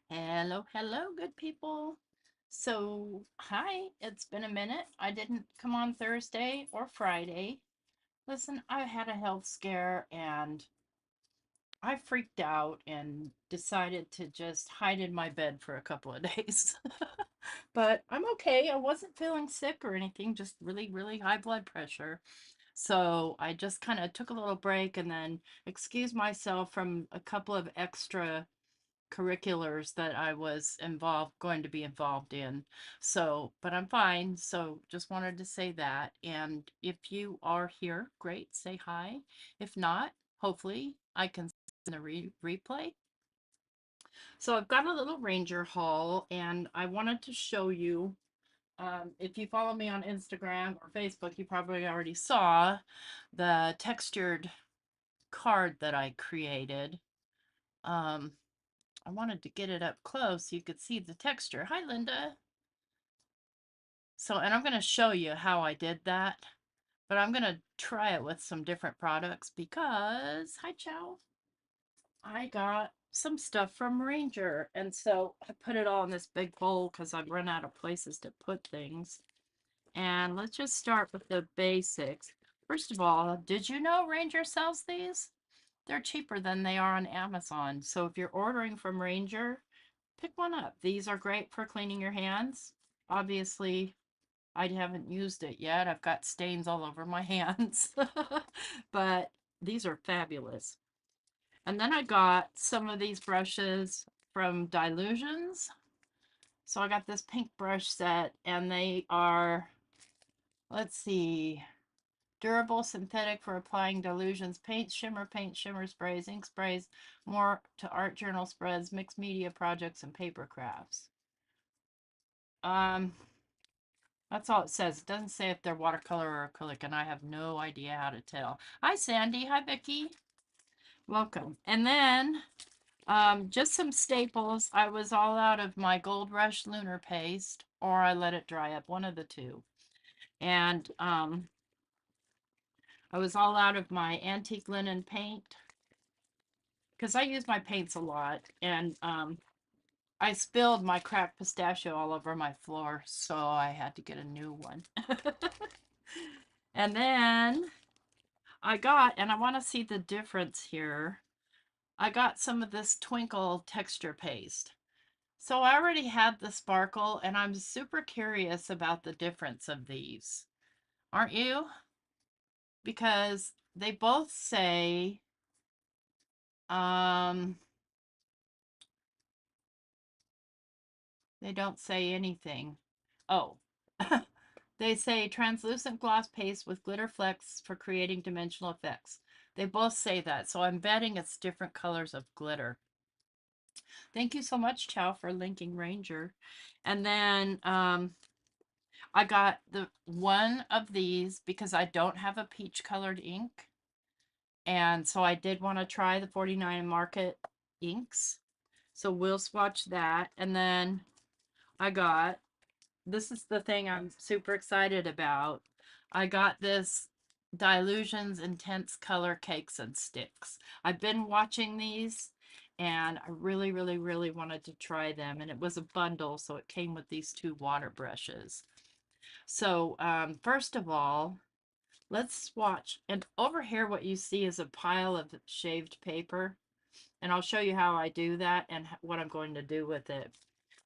Hello, hello, good people. So, hi, it's been a minute. I didn't come on Thursday or Friday. Listen, I had a health scare and I freaked out and decided to just hide in my bed for a couple of days. But I'm okay. I wasn't feeling sick or anything, just really, really high blood pressure. So I just kind of took a little break and then excused myself from a couple of extra curriculars that I was going to be involved in. So, but I'm fine. So just wanted to say that. And if you are here, great, say hi. If not, hopefully I can send a replay. So I've got a little Ranger haul and I wanted to show you. If you follow me on Instagram or Facebook, you probably already saw the textured card that I created. Um, I wanted to get it up close so you could see the texture. Hi, Linda. So, and I'm going to show you how I did that, but I'm going to try it with some different products because, hi, Chow, I got some stuff from Ranger. And so I put it all in this big bowl because I've run out of places to put things. And let's just start with the basics. First of all, did you know Ranger sells these? They're cheaper than they are on Amazon. So if you're ordering from Ranger, pick one up. These are great for cleaning your hands. Obviously, I haven't used it yet. I've got stains all over my hands. But these are fabulous. And then I got some of these brushes from Dylusions. So I got this pink brush set, and they are, let's see, durable, synthetic for applying Dylusions, paint shimmer sprays, ink sprays, more to art journal spreads, mixed media projects, and paper crafts. Um, that's all it says. It doesn't say if they're watercolor or acrylic, and I have no idea how to tell. Hi, Sandy. Hi, Becky. Welcome. And then just some staples. I was all out of my Gold Rush Lunar Paste, or I let it dry up, one of the two. And I was all out of my antique linen paint because I use my paints a lot. And I spilled my cracked pistachio all over my floor, so I had to get a new one. And then and I want to see the difference here. I got some of this Twinkle texture paste. So I already had the sparkle, and I'm super curious about the difference of these. Aren't you? Because they both say, um, they don't say anything. Oh, they say translucent gloss paste with glitter flecks for creating dimensional effects. They both say that, so I'm betting it's different colors of glitter. Thank you so much, Chow, for linking Ranger. And then I got the one of these because I don't have a peach colored ink. And so I did want to try the 49 Market inks. So we'll swatch that. And then I got, this is the thing I'm super excited about. I got this Dylusions Intense Color Cakes and Sticks. I've been watching these and I really, really, really wanted to try them. And it was a bundle, so it came with these two water brushes. So first of all, let's swatch. And over here, what you see is a pile of shaved paper. And I'll show you how I do that and what I'm going to do with it.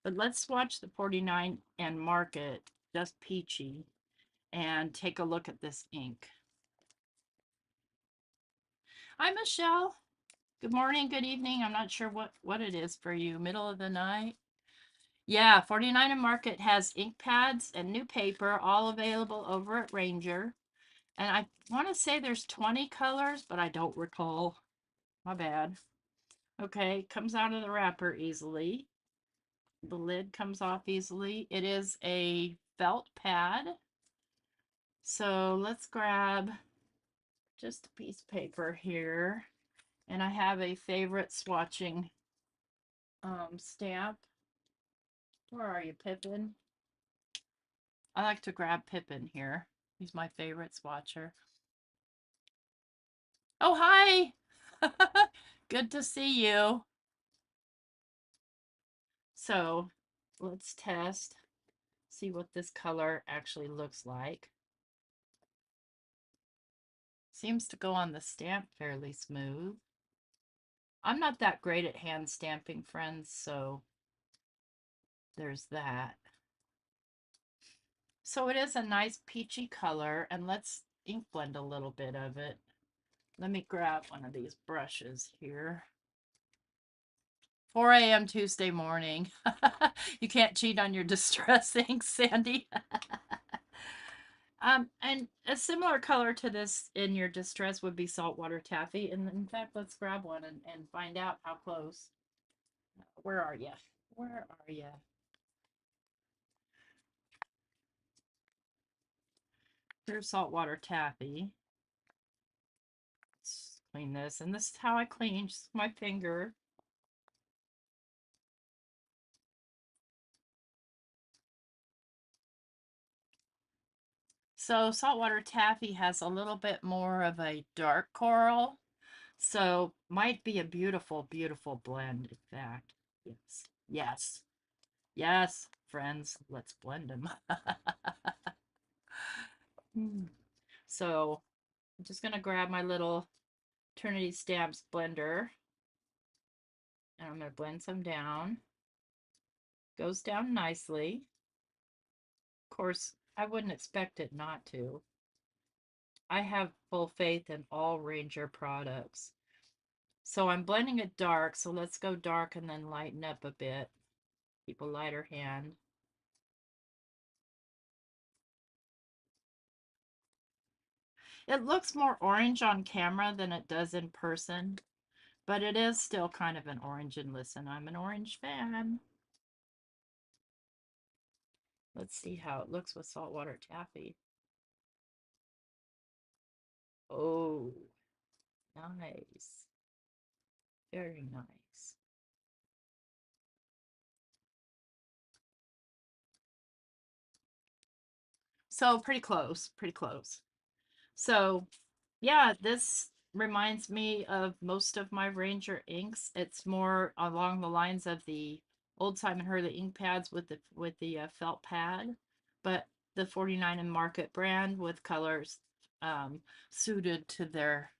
But let's swatch the 49 and Market Just Peachy and take a look at this ink. Hi, Michelle. Good morning, good evening. I'm not sure what it is for you. Middle of the night? Yeah, 49 and Market has ink pads and new paper, all available over at Ranger. And I want to say there's 20 colors, but I don't recall. My bad. Okay, comes out of the wrapper easily. The lid comes off easily. It is a felt pad. So let's grab just a piece of paper here. And I have a favorite swatching stamp. Where are you, Pippin? I like to grab Pippin here. He's my favorite swatcher. Oh, hi! Good to see you. So let's test, see what this color actually looks like. Seems to go on the stamp fairly smooth. I'm not that great at hand stamping, friends, so there's that. So it is a nice peachy color, and let's ink blend a little bit of it. Let me grab one of these brushes here. 4 a.m. Tuesday morning. You can't cheat on your distress ink, Sandy. And a similar color to this in your distress would be saltwater taffy. And in fact, let's grab one and find out how close. Where are you? Where are you? Here's saltwater taffy. Let's clean this. And this is how I clean, just my finger. So saltwater taffy has a little bit more of a dark coral. So might be a beautiful, beautiful blend, in fact. Yes. Yes. Yes, friends, let's blend them. So I'm just going to grab my little Trinity Stamps blender and I'm going to blend some down. Goes down nicely. Of course, I wouldn't expect it not to. I have full faith in all Ranger products. So I'm blending it dark, so let's go dark and then lighten up a bit. Keep a lighter hand. It looks more orange on camera than it does in person, but it is still kind of an orange, and listen, I'm an orange fan. Let's see how it looks with saltwater taffy. Oh, nice. Very nice. So pretty close, pretty close. So yeah, this reminds me of most of my Ranger inks. It's more along the lines of the old Simon Hurley ink pads with the felt pad, but the 49 and Market brand with colors suited to their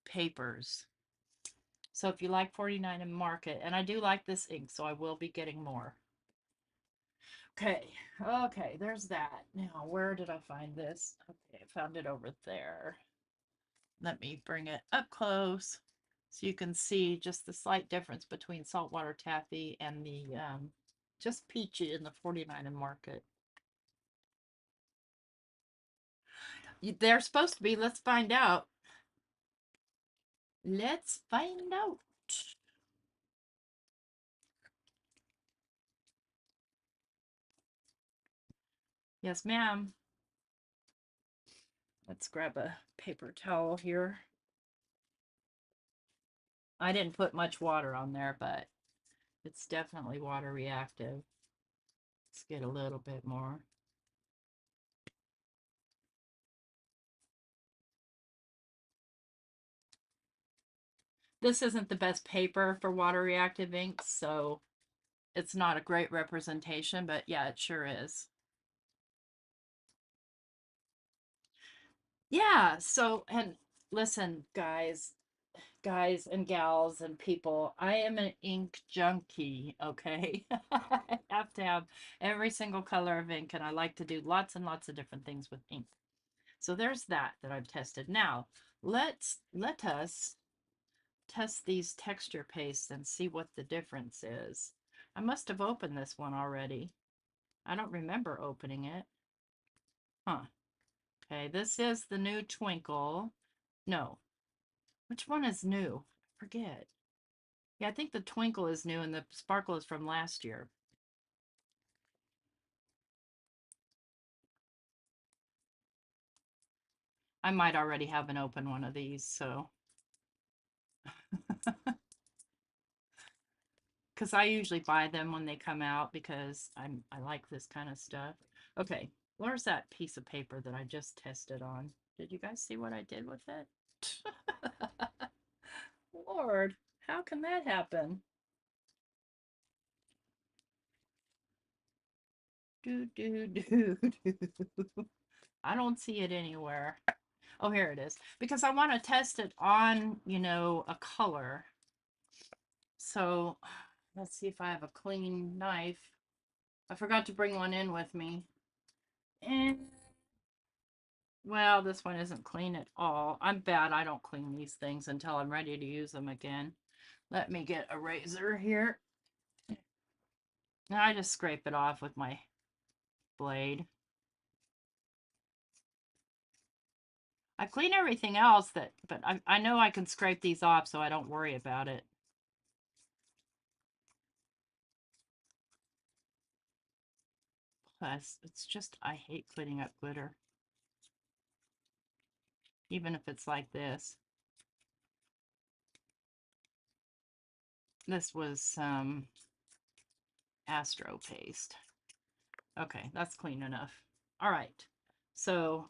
papers. So if you like 49 and Market, and I do like this ink, so I will be getting more. Okay, okay, there's that. Now, where did I find this? Okay, I found it over there. Let me bring it up close so you can see just the slight difference between saltwater taffy and the just peachy in the 49 and Market. They're supposed to be. Let's find out. Let's find out. Yes, ma'am. Let's grab a paper towel here. I didn't put much water on there, but it's definitely water reactive. Let's get a little bit more. This isn't the best paper for water reactive inks, so it's not a great representation, but yeah, it sure is. Yeah, so, and listen, guys and gals and people, I am an ink junkie, okay? I have to have every single color of ink, and I like to do lots and lots of different things with ink. So there's that I've tested. Now, let us test these texture pastes and see what the difference is. I must have opened this one already. I don't remember opening it. Huh. Okay, this is the new Twinkle. No. Which one is new? I forget. Yeah, I think the Twinkle is new and the Sparkle is from last year. I might already have an open one of these, so. Because I usually buy them when they come out because I like this kind of stuff. Okay, where's that piece of paper that I just tested on? Did you guys see what I did with it? Lord, how can that happen? Do, do, do, do. I don't see it anywhere. Oh, here it is. Because I want to test it on, a color. So let's see if I have a clean knife. I forgot to bring one in with me. And, well, this one isn't clean at all. I'm bad. I don't clean these things until I'm ready to use them again. Let me get a razor here. I just scrape it off with my blade. I clean everything else but I know I can scrape these off so I don't worry about it. Plus, it's just, I hate cleaning up glitter. Even if it's like this. This was some Astro paste. Okay, that's clean enough. All right, so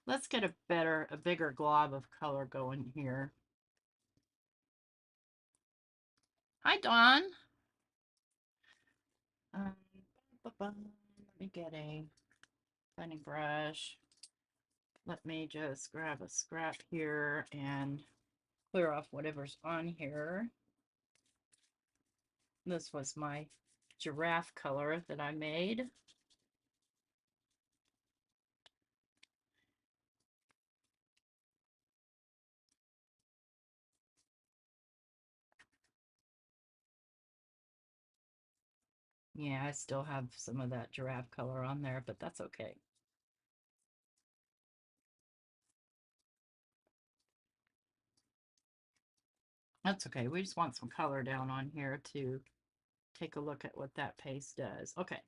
let's get a bigger glob of color going here. Hi, Dawn. Um, Let me get a blending brush. Let me just grab a scrap here and clear off whatever's on here. This was my giraffe color that I made. Yeah, I still have some of that giraffe color on there, but that's okay. That's okay. We just want some color down on here to take a look at what that paste does. Okay.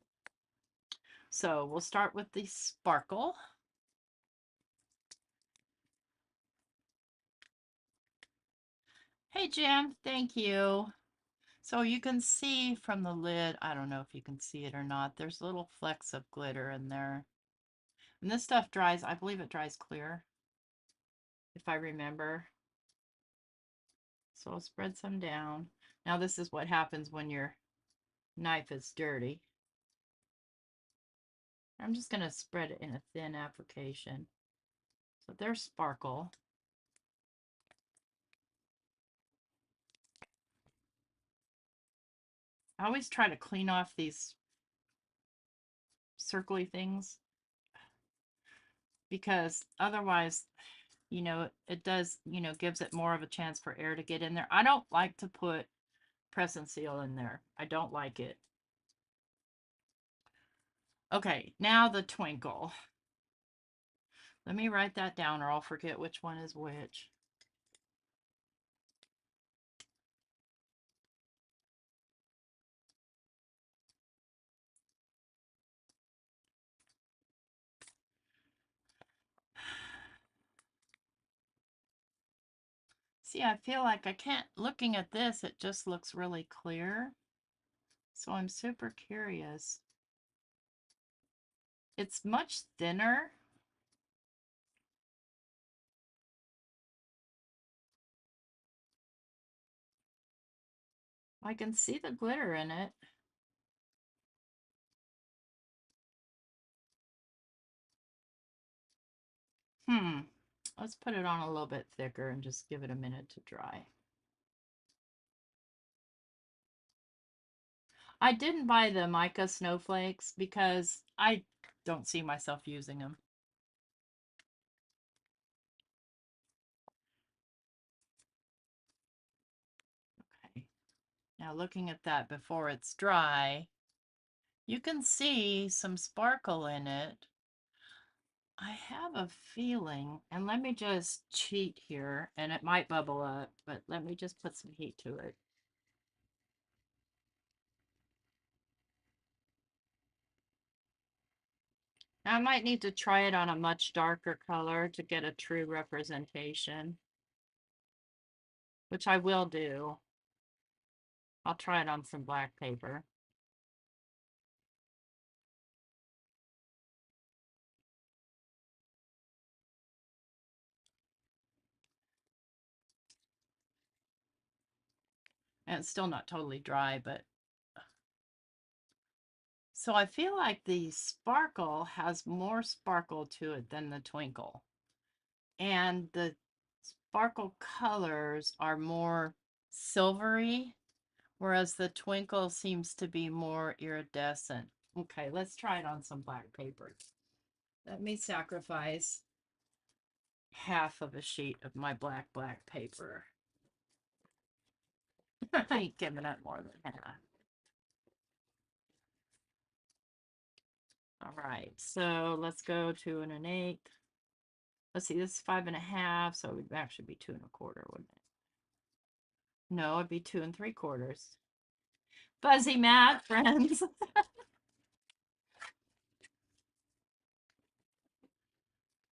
So we'll start with the sparkle. Hey, Jim. Thank you. So you can see from the lid, I don't know if you can see it or not, there's little flecks of glitter in there. And this stuff dries, I believe it dries clear, if I remember. So I'll spread some down. Now this is what happens when your knife is dirty. I'm just going to spread it in a thin application. So there's sparkle. I always try to clean off these circly things because otherwise, it does, gives it more of a chance for air to get in there. I don't like to put press and seal in there. I don't like it. Okay, now the twinkle. Let me write that down or I'll forget which one is which. See, I feel like I can't, looking at this, it just looks really clear. So I'm super curious. It's much thinner. I can see the glitter in it. Let's put it on a little bit thicker and just give it a minute to dry. I didn't buy the mica snowflakes because I don't see myself using them. Okay. Now looking at that before it's dry, you can see some sparkle in it. I have a feeling, and let me just cheat here, and it might bubble up, but let me just put some heat to it. Now, I might need to try it on a much darker color to get a true representation, which I will do. I'll try it on some black paper. And it's still not totally dry, but So I feel like the sparkle has more sparkle to it than the twinkle. And the sparkle colors are more silvery, whereas the twinkle seems to be more iridescent. Okay, let's try it on some black paper. Let me sacrifice half of a sheet of my black paper. I ain't giving it more than half. All right, so let's go 2 1/8. Let's see, this is 5 1/2, so it would actually be 2 1/4, wouldn't it? No, it'd be 2 3/4. Fuzzy math, friends.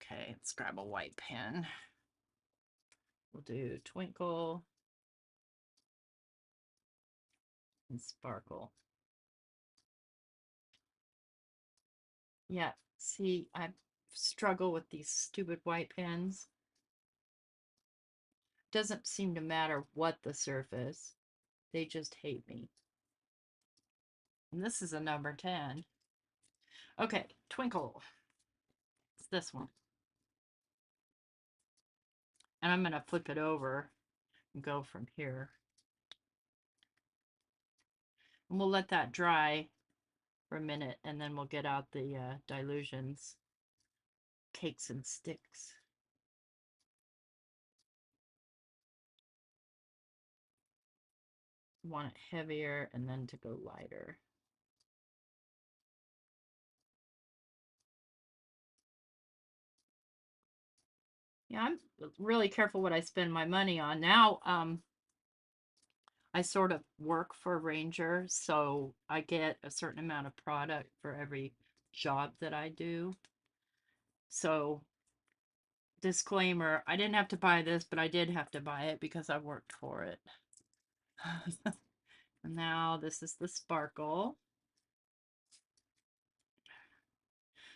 Okay, let's grab a white pen. We'll do twinkle and sparkle. Yeah, see, I struggle with these stupid white pens. Doesn't seem to matter what the surface, they just hate me. And this is a number 10. Okay, twinkle. It's this one. And I'm going to flip it over and go from here. And we'll let that dry for a minute, and then we'll get out the dilutions, cakes and sticks. Want it heavier and then to go lighter. Yeah, I'm really careful what I spend my money on. Now, I sort of work for Ranger, so I get a certain amount of product for every job that I do. So, disclaimer, I didn't have to buy this, but I did have to buy it because I worked for it. Now, this is the sparkle.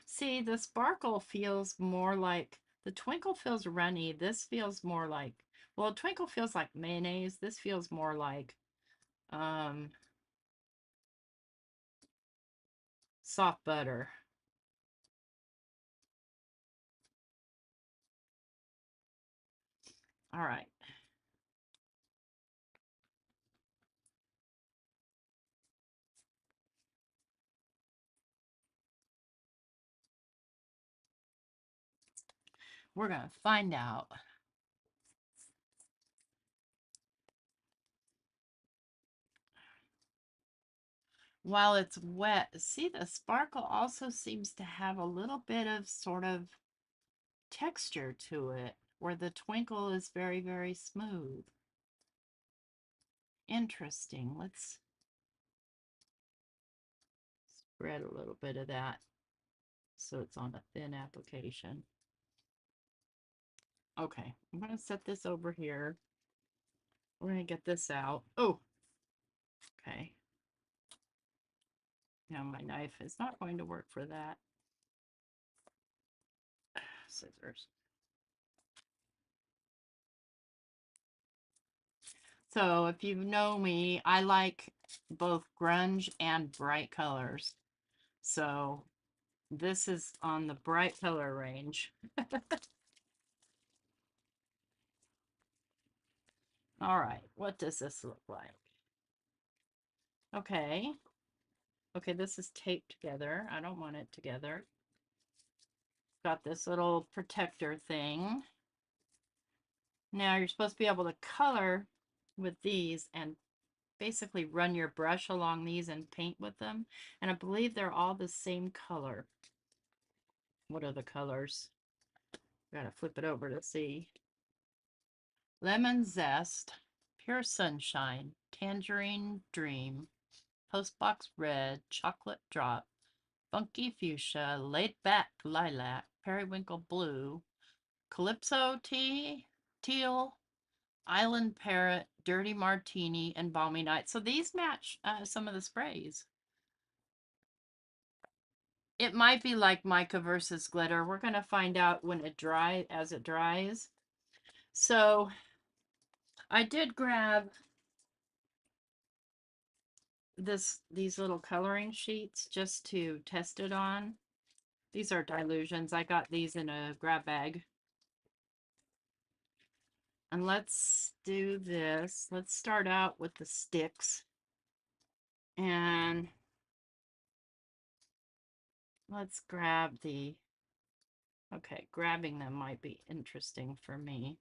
See, the sparkle feels more like, the twinkle feels runny. This feels more like, well, twinkle feels like mayonnaise. This feels more like soft butter. All right. We're going to find out. While it's wet, see, the sparkle also seems to have a little bit of sort of texture to it, where the twinkle is very, very smooth. Interesting. Let's spread a little bit of that so it's on a thin application. Okay, I'm going to set this over here. We're going to get this out. Oh, okay. Now my knife is not going to work for that. Scissors. So if you know me, I like both grunge and bright colors. So this is on the bright color range. All right, what does this look like? Okay. Okay, this is taped together. I don't want it together. Got this little protector thing. Now you're supposed to be able to color with these and basically run your brush along these and paint with them. And I believe they're all the same color. What are the colors? Gotta flip it over to see. Lemon Zest, Pure Sunshine, Tangerine Dream, Postbox Red, Chocolate Drop, Funky Fuchsia, Laid Back Lilac, Periwinkle Blue, Calypso Teal, Island Parrot, Dirty Martini, and Balmy Night. So these match some of the sprays. It might be like mica versus glitter. We're going to find out when it as it dries. So I did grab these little coloring sheets just to test it on. These are Dylusions. I got these in a grab bag. And let's do this. Let's start out with the sticks. And let's grab the, okay, grabbing them might be interesting for me.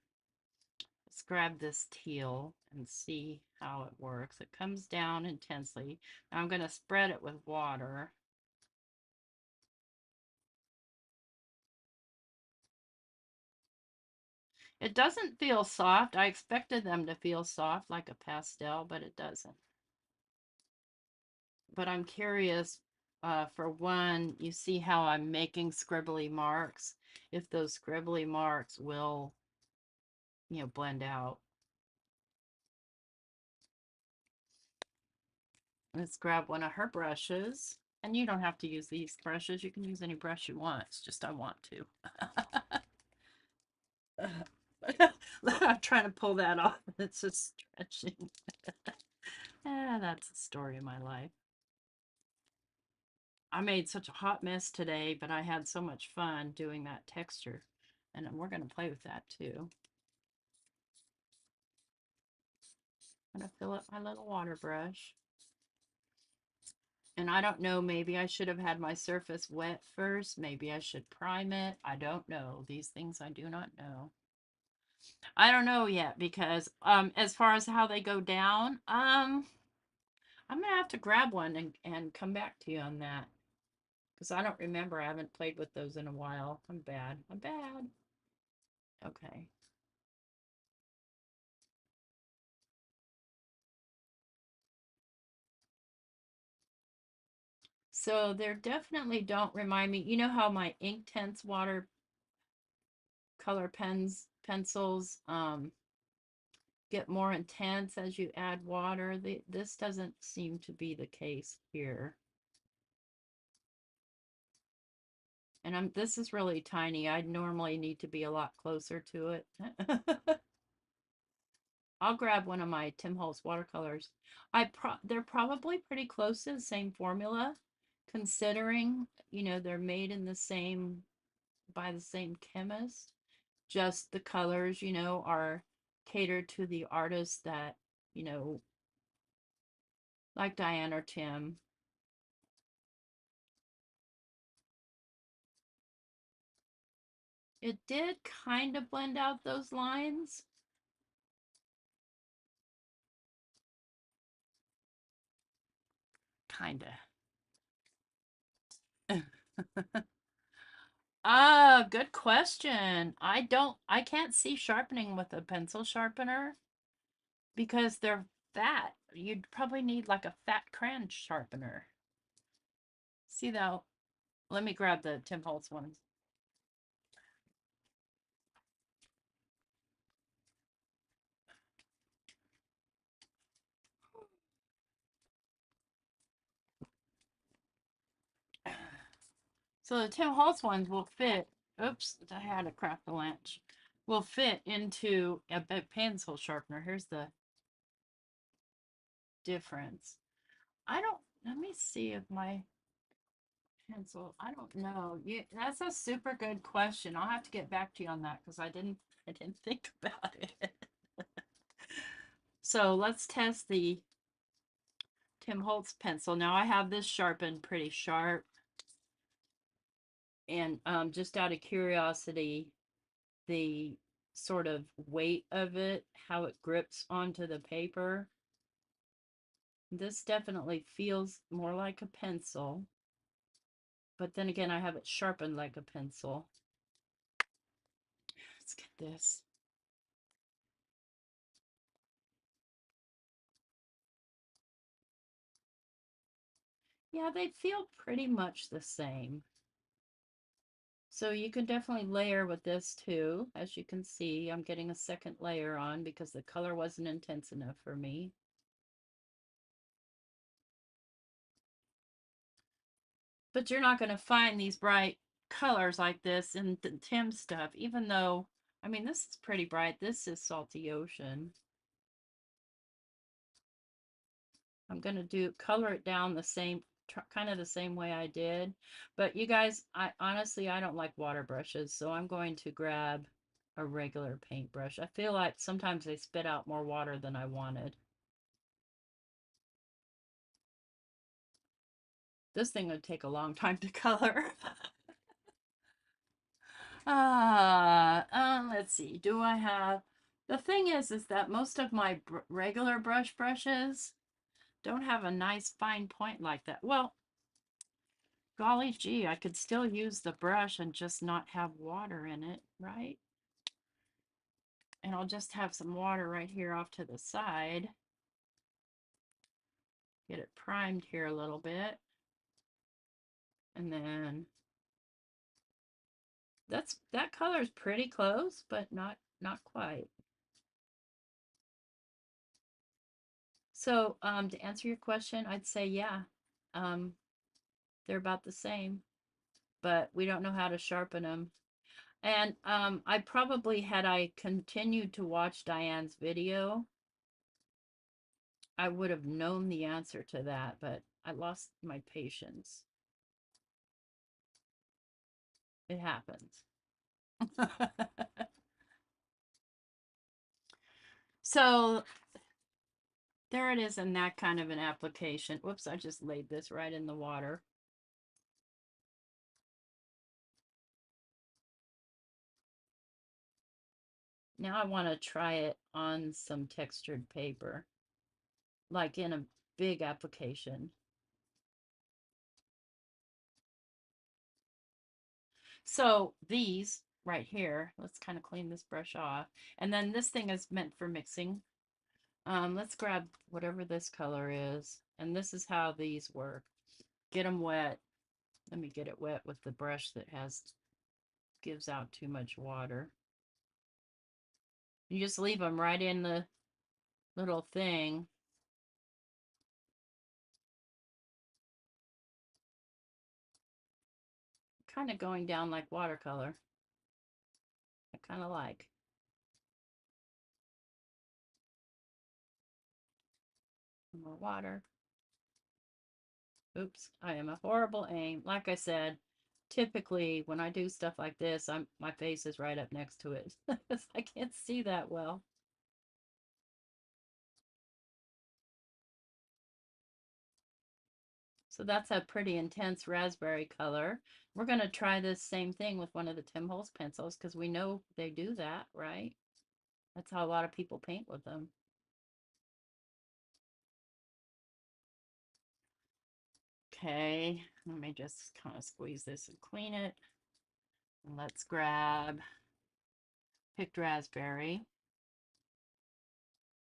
Let's grab this teal and see how it works. It comes down intensely. Now I'm going to spread it with water. It doesn't feel soft. I expected them to feel soft like a pastel, but it doesn't. But I'm curious, for one, you see how I'm making scribbly marks, if those scribbly marks will, blend out. Let's grab one of her brushes. And you don't have to use these brushes. You can use any brush you want. It's just I want to. I'm trying to pull that off. It's just stretching. That's the story of my life. I made such a hot mess today, but I had so much fun doing that texture. And we're going to play with that too. I'm going to fill up my little water brush. And I don't know, maybe I should have had my surface wet first. Maybe I should prime it. I don't know. These things I do not know. I don't know yet because as far as how they go down, I'm gonna have to grab one and come back to you on that. Because I don't remember. I haven't played with those in a while. I'm bad. I'm bad. Okay. So they definitely don't remind me. You know how my Inktense watercolor pencils get more intense as you add water. This doesn't seem to be the case here. And this is really tiny. I'd normally need to be a lot closer to it. I'll grab one of my Tim Holtz watercolors. They're probably pretty close to the same formula, considering, they're made in the same by the same chemist. Just the colors, are catered to the artists that, you know, like Diane or Tim. It did kind of blend out those lines. Kinda. Ah, good question. I can't see sharpening with a pencil sharpener because they're fat. You'd probably need like a fat crayon sharpener. See that? Let me grab the Tim Holtz ones. So the Tim Holtz ones will fit. Oops, I had to crack the latch. Will fit into a pencil sharpener. Here's the difference. I don't. Let me see if my pencil. I don't know. That's a super good question. I'll have to get back to you on that because I didn't. I didn't think about it. So let's test the Tim Holtz pencil. Now I have this sharpened pretty sharp. And just out of curiosity, the sort of weight of it, how it grips onto the paper. This definitely feels more like a pencil. But then again, I have it sharpened like a pencil. Let's get this. Yeah, they feel pretty much the same. So you can definitely layer with this too. As you can see, I'm getting a second layer on because the color wasn't intense enough for me. But you're not going to find these bright colors like this in the Tim stuff, even though, I mean, this is pretty bright. This is Salty Ocean. I'm going to color it down the same, kind of the same way I did. But you guys, I honestly, I don't like water brushes, so I'm going to grab a regular paintbrush. I feel like sometimes they spit out more water than I wanted. This thing would take a long time to color. Let's see. Do I have... The thing is that most of my regular brushes don't have a nice fine point like that. Well, golly gee, I could still use the brush and just not have water in it, right? And I'll just have some water right here off to the side. Get it primed here a little bit. And then that color is pretty close, but not quite. So to answer your question, I'd say yeah, they're about the same, but we don't know how to sharpen them. And I probably, had I continued to watch Diane's video, I would have known the answer to that, but I lost my patience. It happens. So there it is in that kind of an application. Whoops, I just laid this right in the water. Now I want to try it on some textured paper, like in a big application. So these right here, let's kind of clean this brush off. And then this thing is meant for mixing. Let's grab whatever this color is. And this is how these work. Get them wet. Let me get it wet with the brush that gives out too much water. You just leave them right in the little thing. Kind of going down like watercolor. I kind of like. More water. Oops, I am a horrible aim. Like I said, typically when I do stuff like this, my face is right up next to it. I can't see that well. So that's a pretty intense raspberry color. We're going to try this same thing with one of the Tim Holtz pencils because we know they do that, right? That's how a lot of people paint with them. Okay, let me just kind of squeeze this and clean it. And let's grab picked raspberry.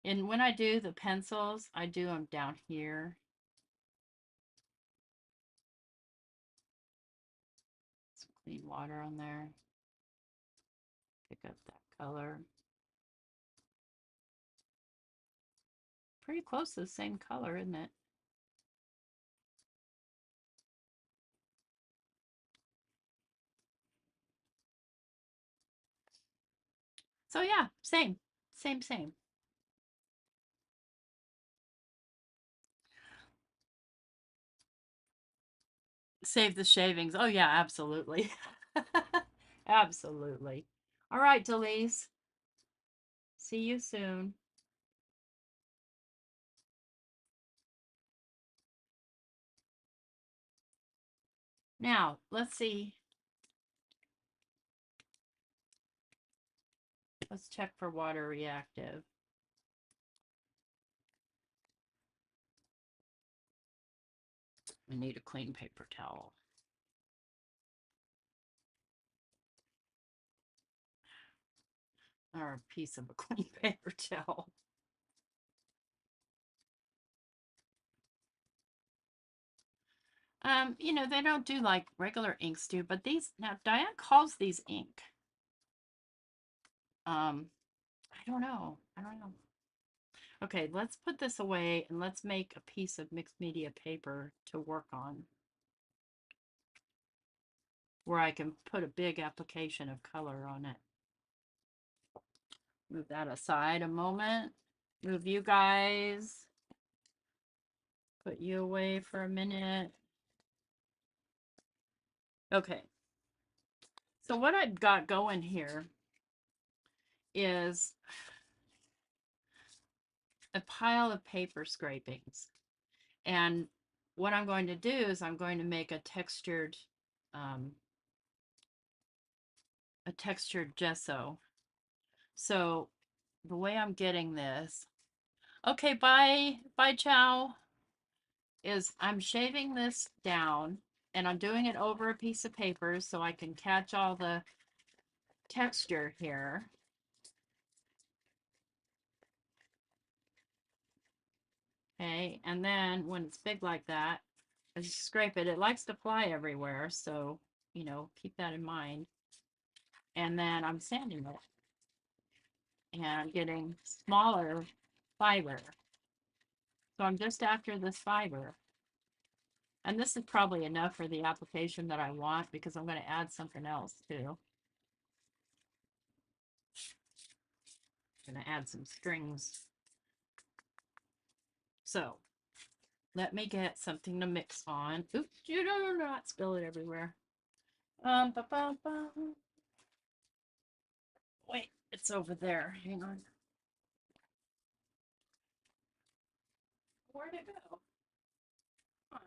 And when I do the pencils, I do them down here. Some clean water on there. Pick up that color. Pretty close to the same color, isn't it? So yeah, same. Save the shavings. Oh yeah, absolutely. Absolutely. All right, Delise. See you soon. Now, let's see. Let's check for water reactive. We need a clean paper towel. Or a piece of a clean paper towel. You know, they don't do like regular inks do, but these, now Diane calls these ink. I don't know. Okay, let's put this away and let's make a piece of mixed media paper to work on, where I can put a big application of color on it. Move that aside a moment. Move you guys. Put you away for a minute. Okay. So what I've got going here is a pile of paper scrapings. And what I'm going to do is I'm going to make um, a textured gesso. So the way I'm getting this, okay, bye, ciao, is I'm shaving this down and I'm doing it over a piece of paper so I can catch all the texture here. Okay, and then when it's big like that, I just scrape it. It likes to fly everywhere, so, keep that in mind. And then I'm sanding it and getting smaller fiber. So I'm just after this fiber. And this is probably enough for the application that I want because I'm going to add something else too. I'm going to add some strings. So let me get something to mix on. Oops, you don't not spill it everywhere. Ba, ba, ba. Wait, it's over there. Hang on. Where'd it go? Huh.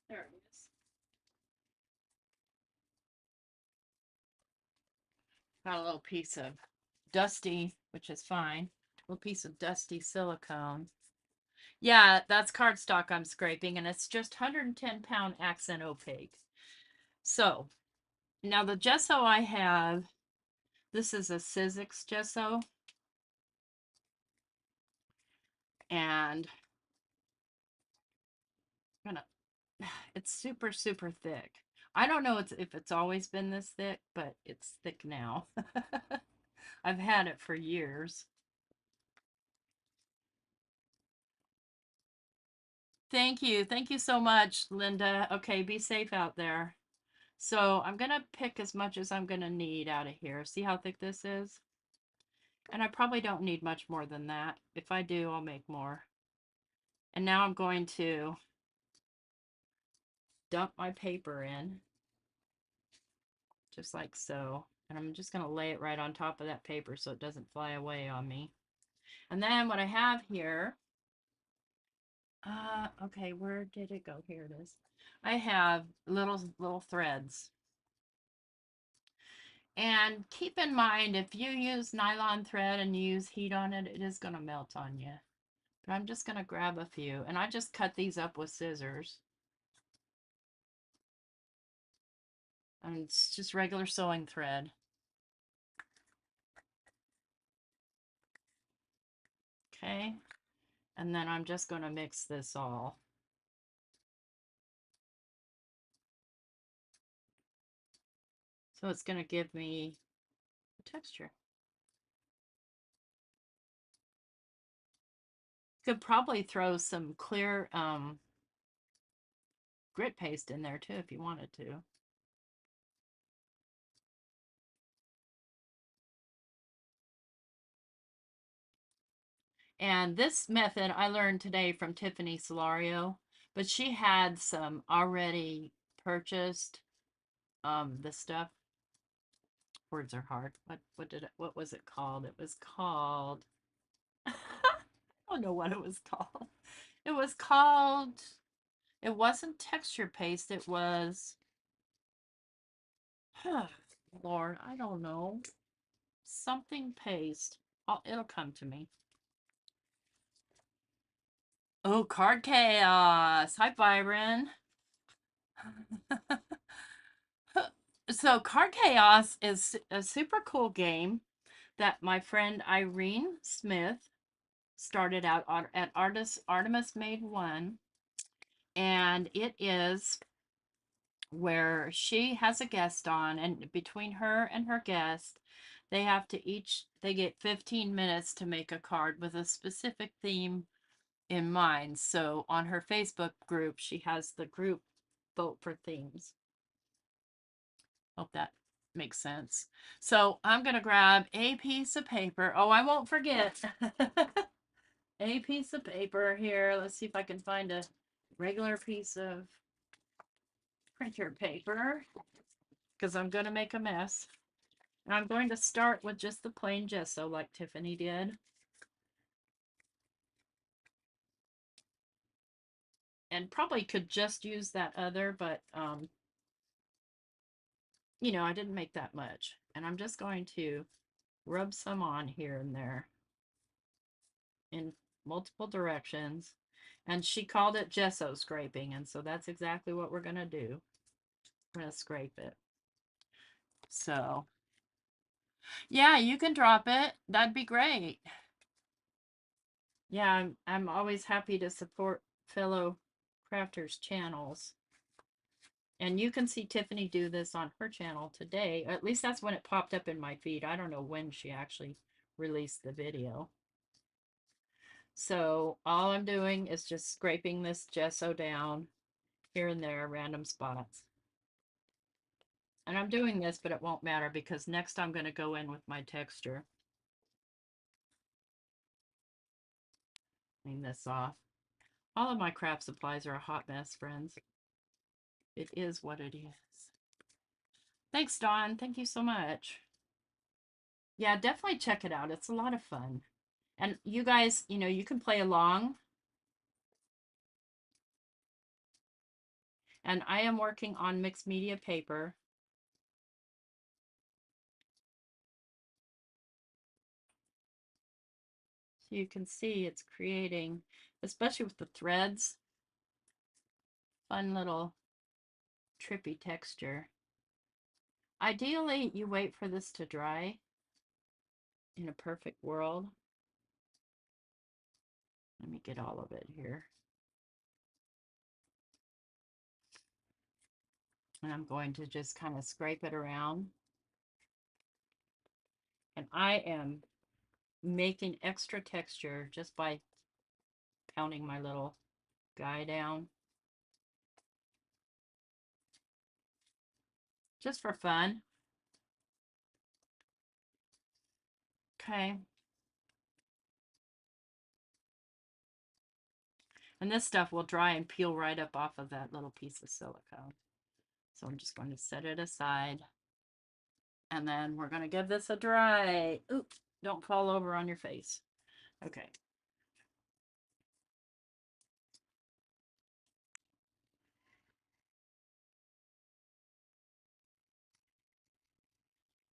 There it is. Got a little piece of dusty, which is fine. A little piece of dusty silicone. Yeah, that's cardstock I'm scraping, and it's just 110-pound accent opaque. So now the gesso I have, this is a Sizzix gesso, and I'm gonna, it's super, super thick. I don't know if it's always been this thick, but it's thick now. I've had it for years. Thank you. Thank you so much, Linda. Okay, be safe out there. So I'm going to pick as much as I'm going to need out of here. See how thick this is? And I probably don't need much more than that. If I do, I'll make more. And now I'm going to dump my paper in, just like so. And I'm just going to lay it right on top of that paper so it doesn't fly away on me. And then what I have here, okay, where did it go? Here it is. I have little threads. And keep in mind, if you use nylon thread and you use heat on it, it is going to melt on you. But I'm just going to grab a few, and I just cut these up with scissors. And it's just regular sewing thread. Okay, and then I'm just going to mix this all. So it's going to give me a texture. Could probably throw some clear grit paste in there too if you wanted to. And this method I learned today from Tiffany Solario, but she had some already purchased the stuff. Words are hard. What was it called? It was called I don't know what it was called. It was called, it wasn't texture paste, it was Lord, I don't know. Something paste. It'll come to me. Oh, Card Chaos. Hi, Byron. So, Card Chaos is a super cool game that my friend Irene Smith started out at Artemis Made One, and it is where she has a guest on, and between her and her guest, they get 15 minutes to make a card with a specific theme in mind. So on her Facebook group, she has the group vote for themes. Hope that makes sense. So I'm going to grab a piece of paper. Oh, I won't forget. a piece of paper here. Let's see if I can find a regular piece of printer paper because I'm going to make a mess. And I'm going to start with just the plain gesso like Tiffany did. And probably could just use that other, but you know, I didn't make that much. And I'm just going to rub some on here and there in multiple directions. And she called it gesso scraping, and so that's exactly what we're going to do. We're going to scrape it. So, yeah, you can drop it. That'd be great. Yeah, I'm always happy to support fellow crafters' channels. And you can see Tiffany do this on her channel today. At least that's when it popped up in my feed. I don't know when she actually released the video. So all I'm doing is just scraping this gesso down here and there, random spots. And I'm doing this, but it won't matter because next I'm going to go in with my texture. Clean this off. All of my craft supplies are a hot mess, friends. It is what it is. Thanks, Dawn. Thank you so much. Yeah, definitely check it out. It's a lot of fun. And you guys, you know, you can play along. And I am working on mixed media paper. So you can see it's creating, especially with the threads, fun little trippy texture. Ideally, you wait for this to dry in a perfect world. Let me get all of it here. And I'm going to just kind of scrape it around. And I am making extra texture just by pounding my little guy down. Just for fun. Okay. And this stuff will dry and peel right up off of that little piece of silicone. So I'm just going to set it aside. And then we're going to give this a dry. Oops, don't fall over on your face. Okay.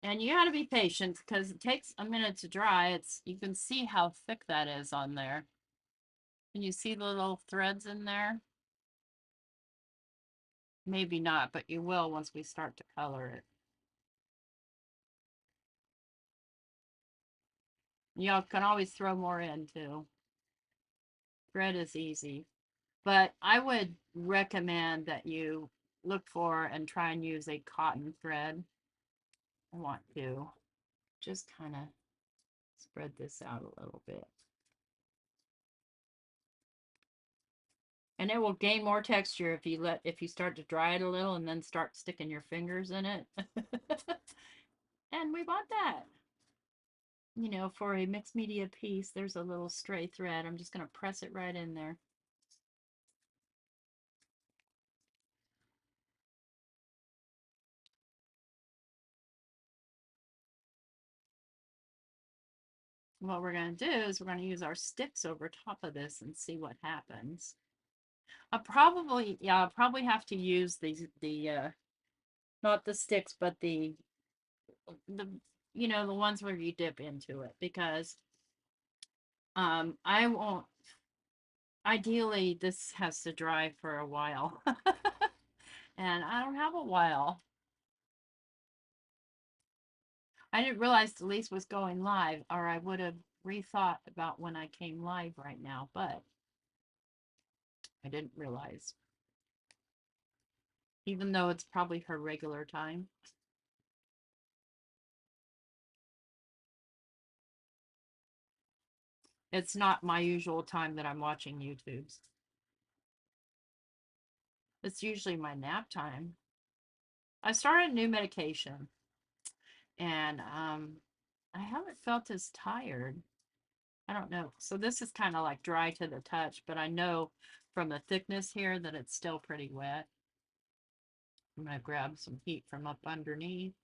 And you got to be patient because it takes a minute to dry. You can see how thick that is on there. Can you see the little threads in there? Maybe not, but you will once we start to color it. Y'all can always throw more in too. Thread is easy, but I would recommend that you look for and try and use a cotton thread. I want to just kind of spread this out a little bit. And it will gain more texture if you start to dry it a little and then start sticking your fingers in it. And we want that. You know, for a mixed media piece, there's a little stray thread. I'm just going to press it right in there. What we're going to do is we're going to use our sticks over top of this and see what happens. I'll probably have to use not the sticks, but the you know, the ones where you dip into it, because I won't, ideally this has to dry for a while. And I don't have a while. I didn't realize Delise was going live, or I would have rethought about when I came live right now, but I didn't realize. Even though it's probably her regular time. It's not my usual time that I'm watching YouTubes. It's usually my nap time. I started new medication, and I haven't felt as tired. I don't know. So this is kind of like dry to the touch, but I know from the thickness here that it's still pretty wet. I'm going to grab some heat from up underneath.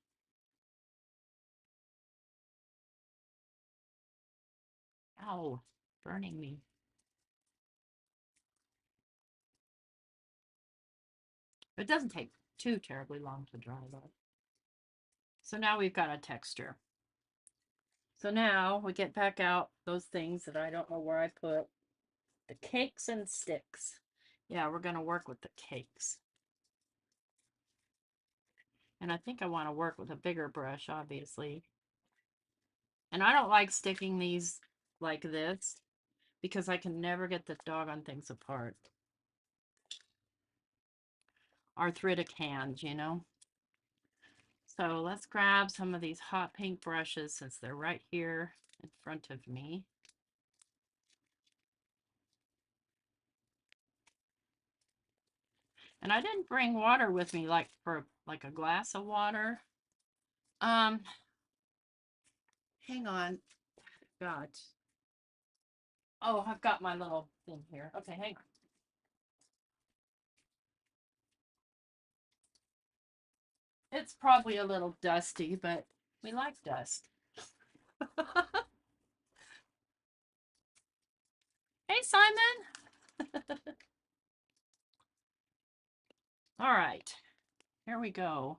Ow, burning me. It doesn't take too terribly long to dry though. So now we've got a texture. So now we get back out those things that I don't know where I put. The cakes and sticks. Yeah, we're going to work with the cakes. And I think I want to work with a bigger brush, obviously. And I don't like sticking these like this because I can never get the doggone things apart. Arthritic hands, you know. So let's grab some of these hot pink brushes since they're right here in front of me. And I didn't bring water with me, like for like a glass of water. Hang on. God. Oh, I've got my little thing here. Okay, hang on. It's probably a little dusty, but we like dust. Hey, Simon. All right, here we go.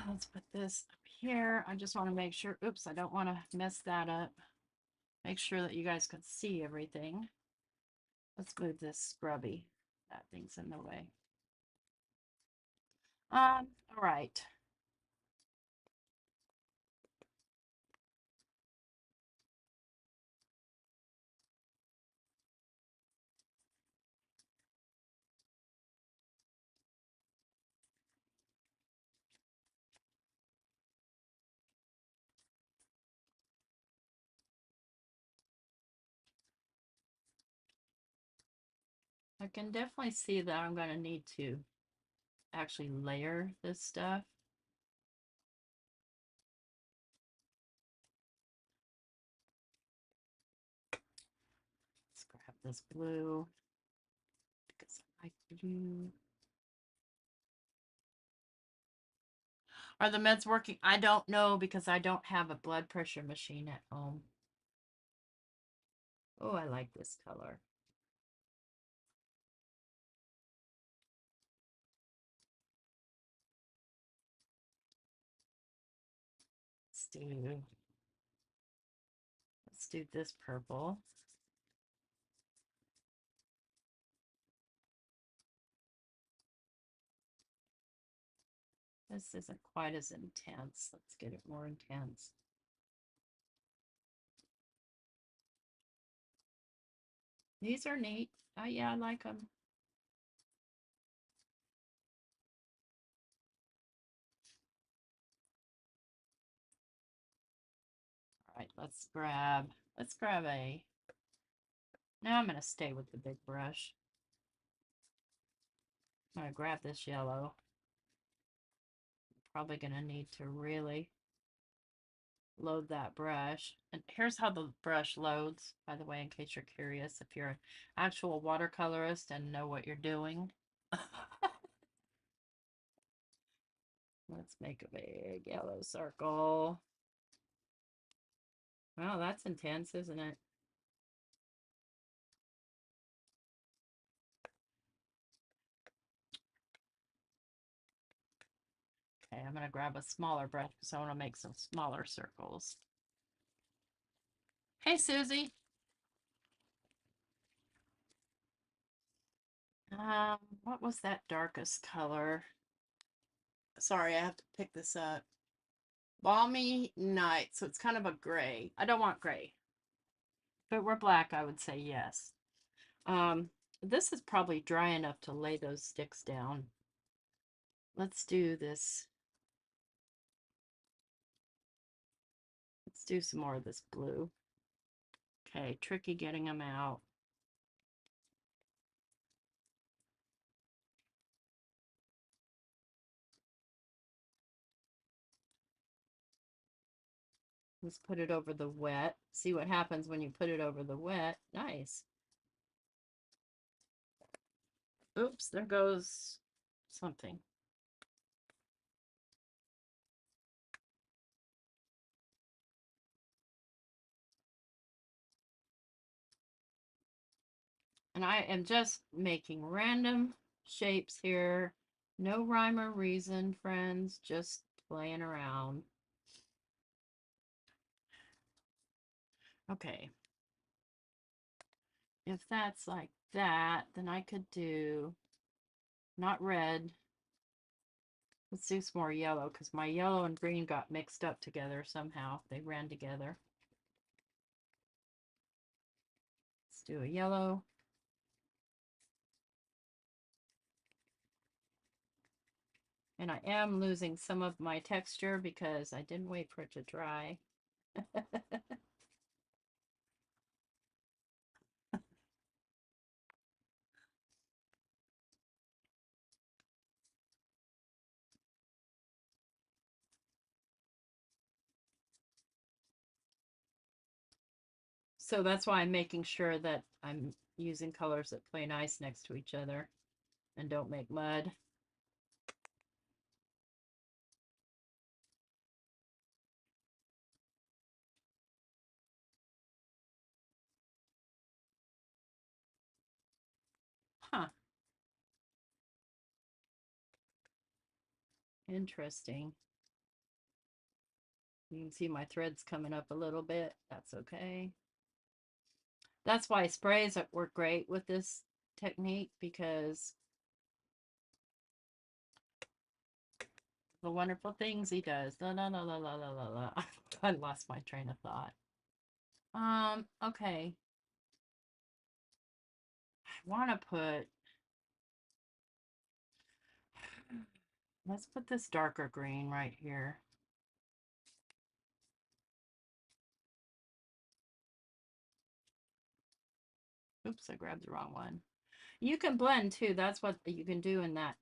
Let's put this up here. I just want to make sure, oops, I don't want to mess that up. Make sure that you guys can see everything. Let's move this scrubby. That thing's in the way. All right. I can definitely see that I'm going to need to actually layer this stuff. Let's grab this blue because I like blue. Are the meds working? I don't know because I don't have a blood pressure machine at home. Oh, I like this color. Let's do this purple. This isn't quite as intense. Let's get it more intense. These are neat. Oh yeah, I like them. All right, let's grab a, now I'm gonna stay with the big brush. I'm gonna grab this yellow. Probably gonna need to really load that brush. And here's how the brush loads, by the way, in case you're curious, if you're an actual watercolorist and know what you're doing. Let's make a big yellow circle. Wow, that's intense, isn't it? Okay, I'm going to grab a smaller brush because I want to make some smaller circles. Hey, Susie. What was that darkest color? Sorry, I have to pick this up. Balmy Night, so it's kind of a gray. I don't want gray. If it were black, I would say yes. This is probably dry enough to lay those sticks down. Let's do this. Let's do some more of this blue. Okay, tricky getting them out. Let's put it over the wet. See what happens when you put it over the wet. Nice. Oops, there goes something. And I am just making random shapes here. No rhyme or reason, friends. Just playing around. Okay. If that's like that, then I could do not red. Let's do some more yellow because my yellow and green got mixed up together somehow. They ran together. Let's do a yellow. And I am losing some of my texture because I didn't wait for it to dry. So that's why I'm making sure that I'm using colors that play nice next to each other and don't make mud. Huh. Interesting. You can see my threads coming up a little bit. That's okay. That's why sprays work great with this technique because the wonderful things he does. La la la la la la la la. I lost my train of thought. Okay. I want to put, let's put this darker green right here. Oops, I grabbed the wrong one. You can blend too. That's what you can do in that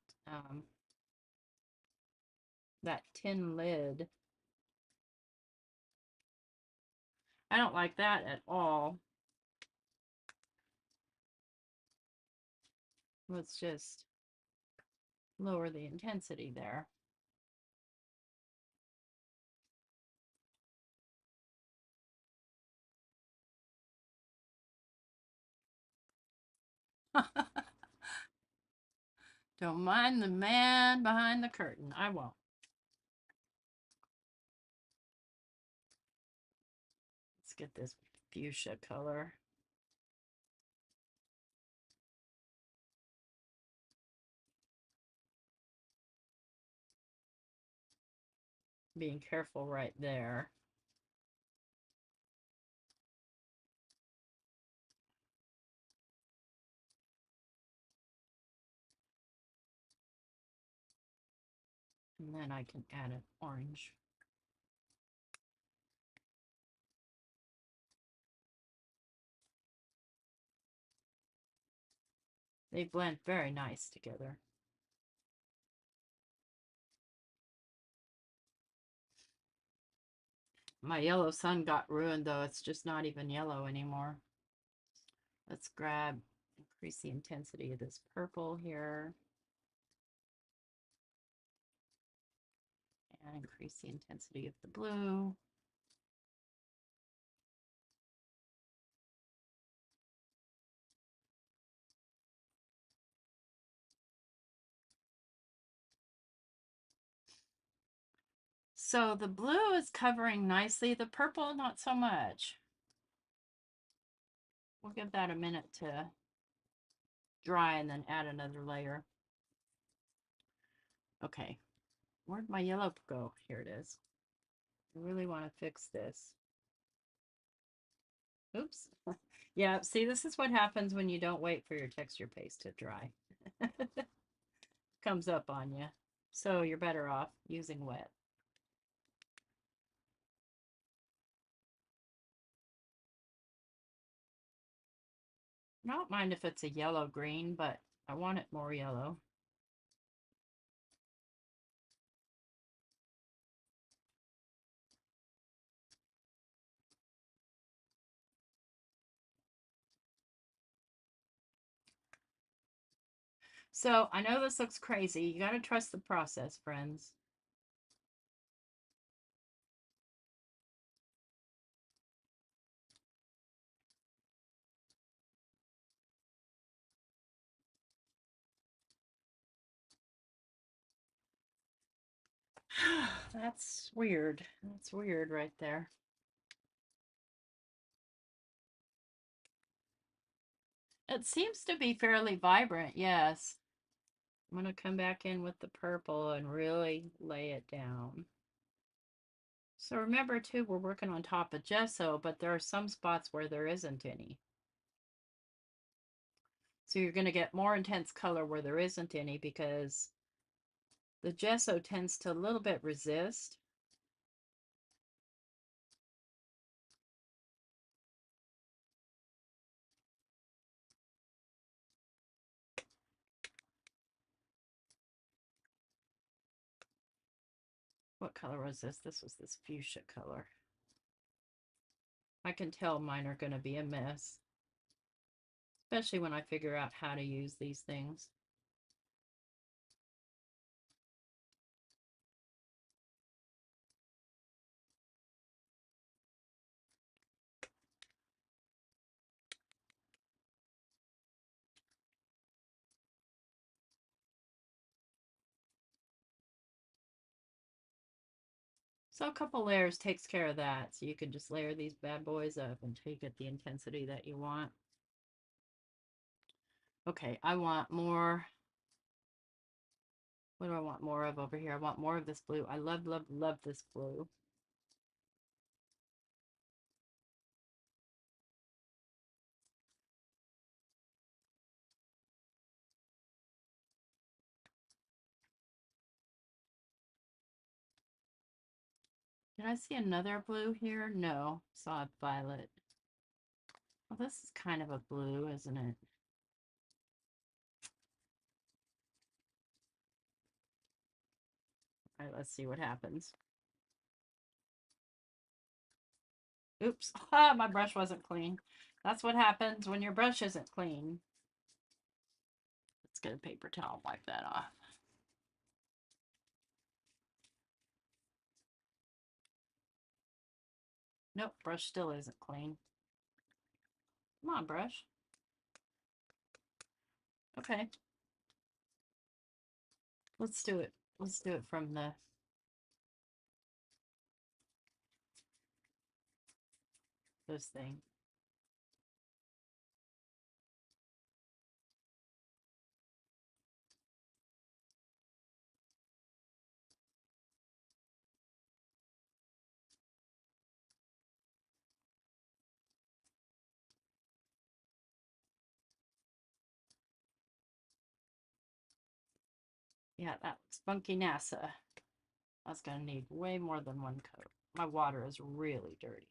tin lid. I don't like that at all. Let's just lower the intensity there. Don't mind the man behind the curtain. I won't. Let's get this fuchsia color. Being careful right there. And then I can add an orange. They blend very nice together. My yellow sun got ruined though. It's just not even yellow anymore. Let's increase the intensity of this purple here. And increase the intensity of the blue. So the blue is covering nicely, the purple not so much. We'll give that a minute to dry and then add another layer. Okay, where'd my yellow go? Here it is. I really want to fix this. Oops. Yeah, see, this is what happens when you don't wait for your texture paste to dry. Comes up on you. So you're better off using wet. I don't mind if it's a yellow-green, but I want it more yellow. So I know this looks crazy. You got to trust the process, friends. That's weird. That's weird right there. It seems to be fairly vibrant, yes. I'm going to come back in with the purple and really lay it down. So remember too, we're working on top of gesso, but there are some spots where there isn't any. So you're going to get more intense color where there isn't any because the gesso tends to a little bit resist. What color was this? This was this fuchsia color. I can tell mine are going to be a mess, especially when I figure out how to use these things. So a couple layers takes care of that. So you can just layer these bad boys up until you get the intensity that you want. Okay, I want more. What do I want more of over here? I want more of this blue. I love, love, love this blue. Did I see another blue here? No, saw a violet. Well, this is kind of a blue, isn't it? All right, let's see what happens. Oops, my brush wasn't clean. That's what happens when your brush isn't clean. Let's get a paper towel, wipe that off. Nope, brush still isn't clean. Come on, brush. Okay. Let's do it. Let's do it from this thing. Yeah, that looks funky NASA. That's gonna need way more than one coat. My water is really dirty.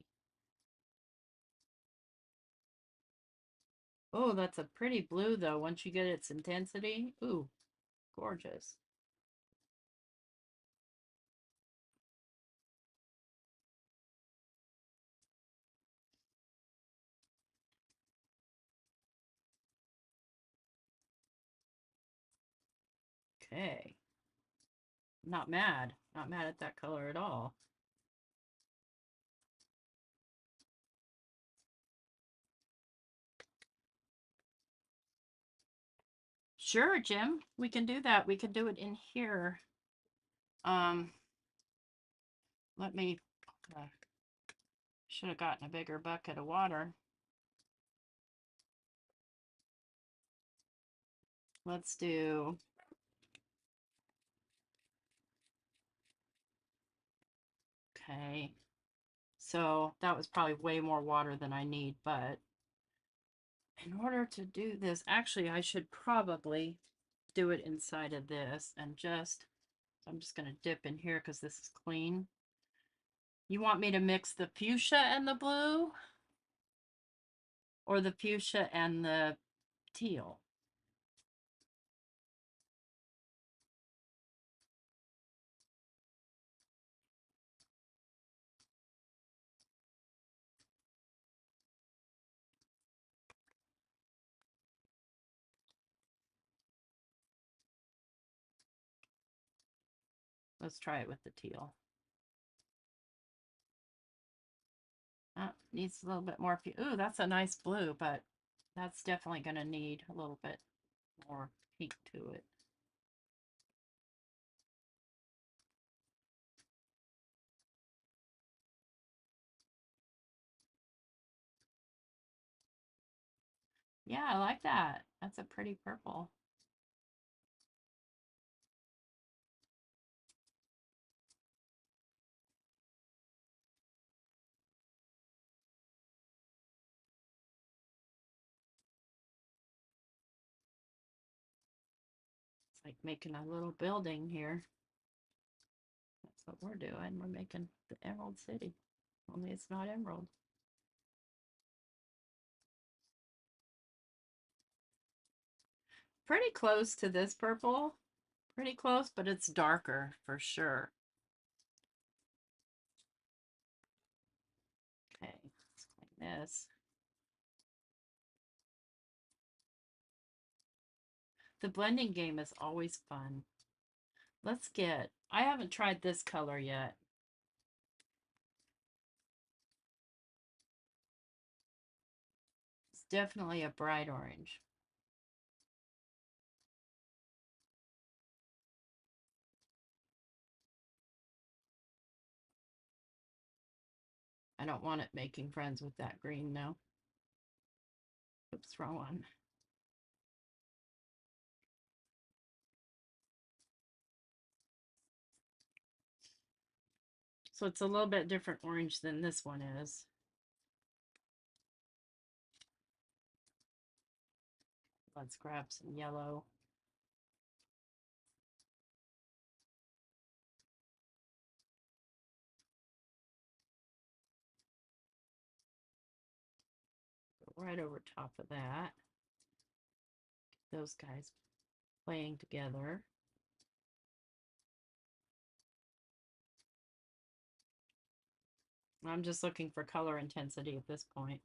Oh, that's a pretty blue though. Once you get its intensity, ooh, gorgeous. Okay. Not mad. Not mad at that color at all. Sure, Jim. We can do that. We can do it in here. Let me, should have gotten a bigger bucket of water. Let's do, okay. So that was probably way more water than I need, but in order to do this, actually, I should probably do it inside of this and just, I'm just going to dip in here because this is clean. You want me to mix the fuchsia and the blue or the fuchsia and the teal? Let's try it with the teal. Needs a little bit more. Ooh, that's a nice blue, but that's definitely going to need a little bit more pink to it. Yeah, I like that. That's a pretty purple. It's like making a little building here. That's what we're doing. We're making the Emerald City. Only it's not emerald. Pretty close to this purple. Pretty close, but it's darker for sure. Okay, let's clean this. The blending game is always fun. Let's get, I haven't tried this color yet. It's definitely a bright orange. I don't want it making friends with that green now. Oops, wrong one. So it's a little bit different orange than this one is. Let's grab some yellow. Go right over top of that. Those guys playing together. I'm just looking for color intensity at this point.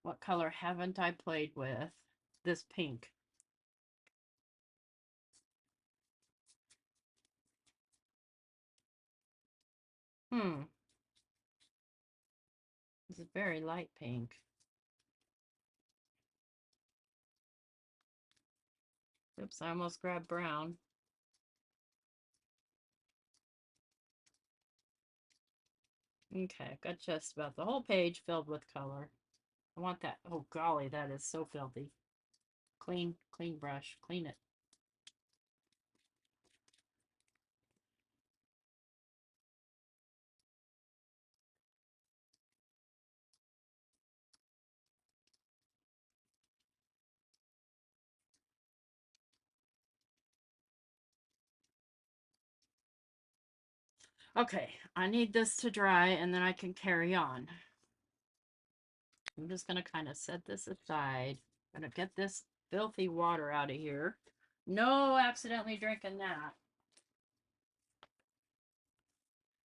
What color haven't I played with? This pink. It's a very light pink. Oops, I almost grabbed brown. Okay, got just about the whole page filled with color. I want that. Oh golly, that is so filthy. Clean brush, clean it. Okay, I need this to dry and then I can carry on. I'm just going to kind of set this aside. I'm going to get this filthy water out of here. No accidentally drinking that.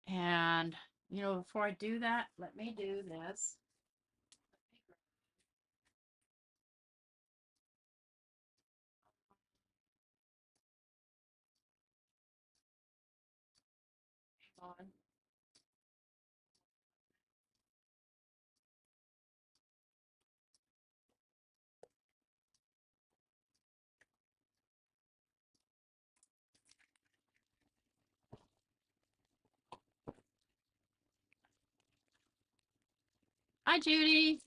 And, you know, before I do that, let me do this. On. Hi, Judy.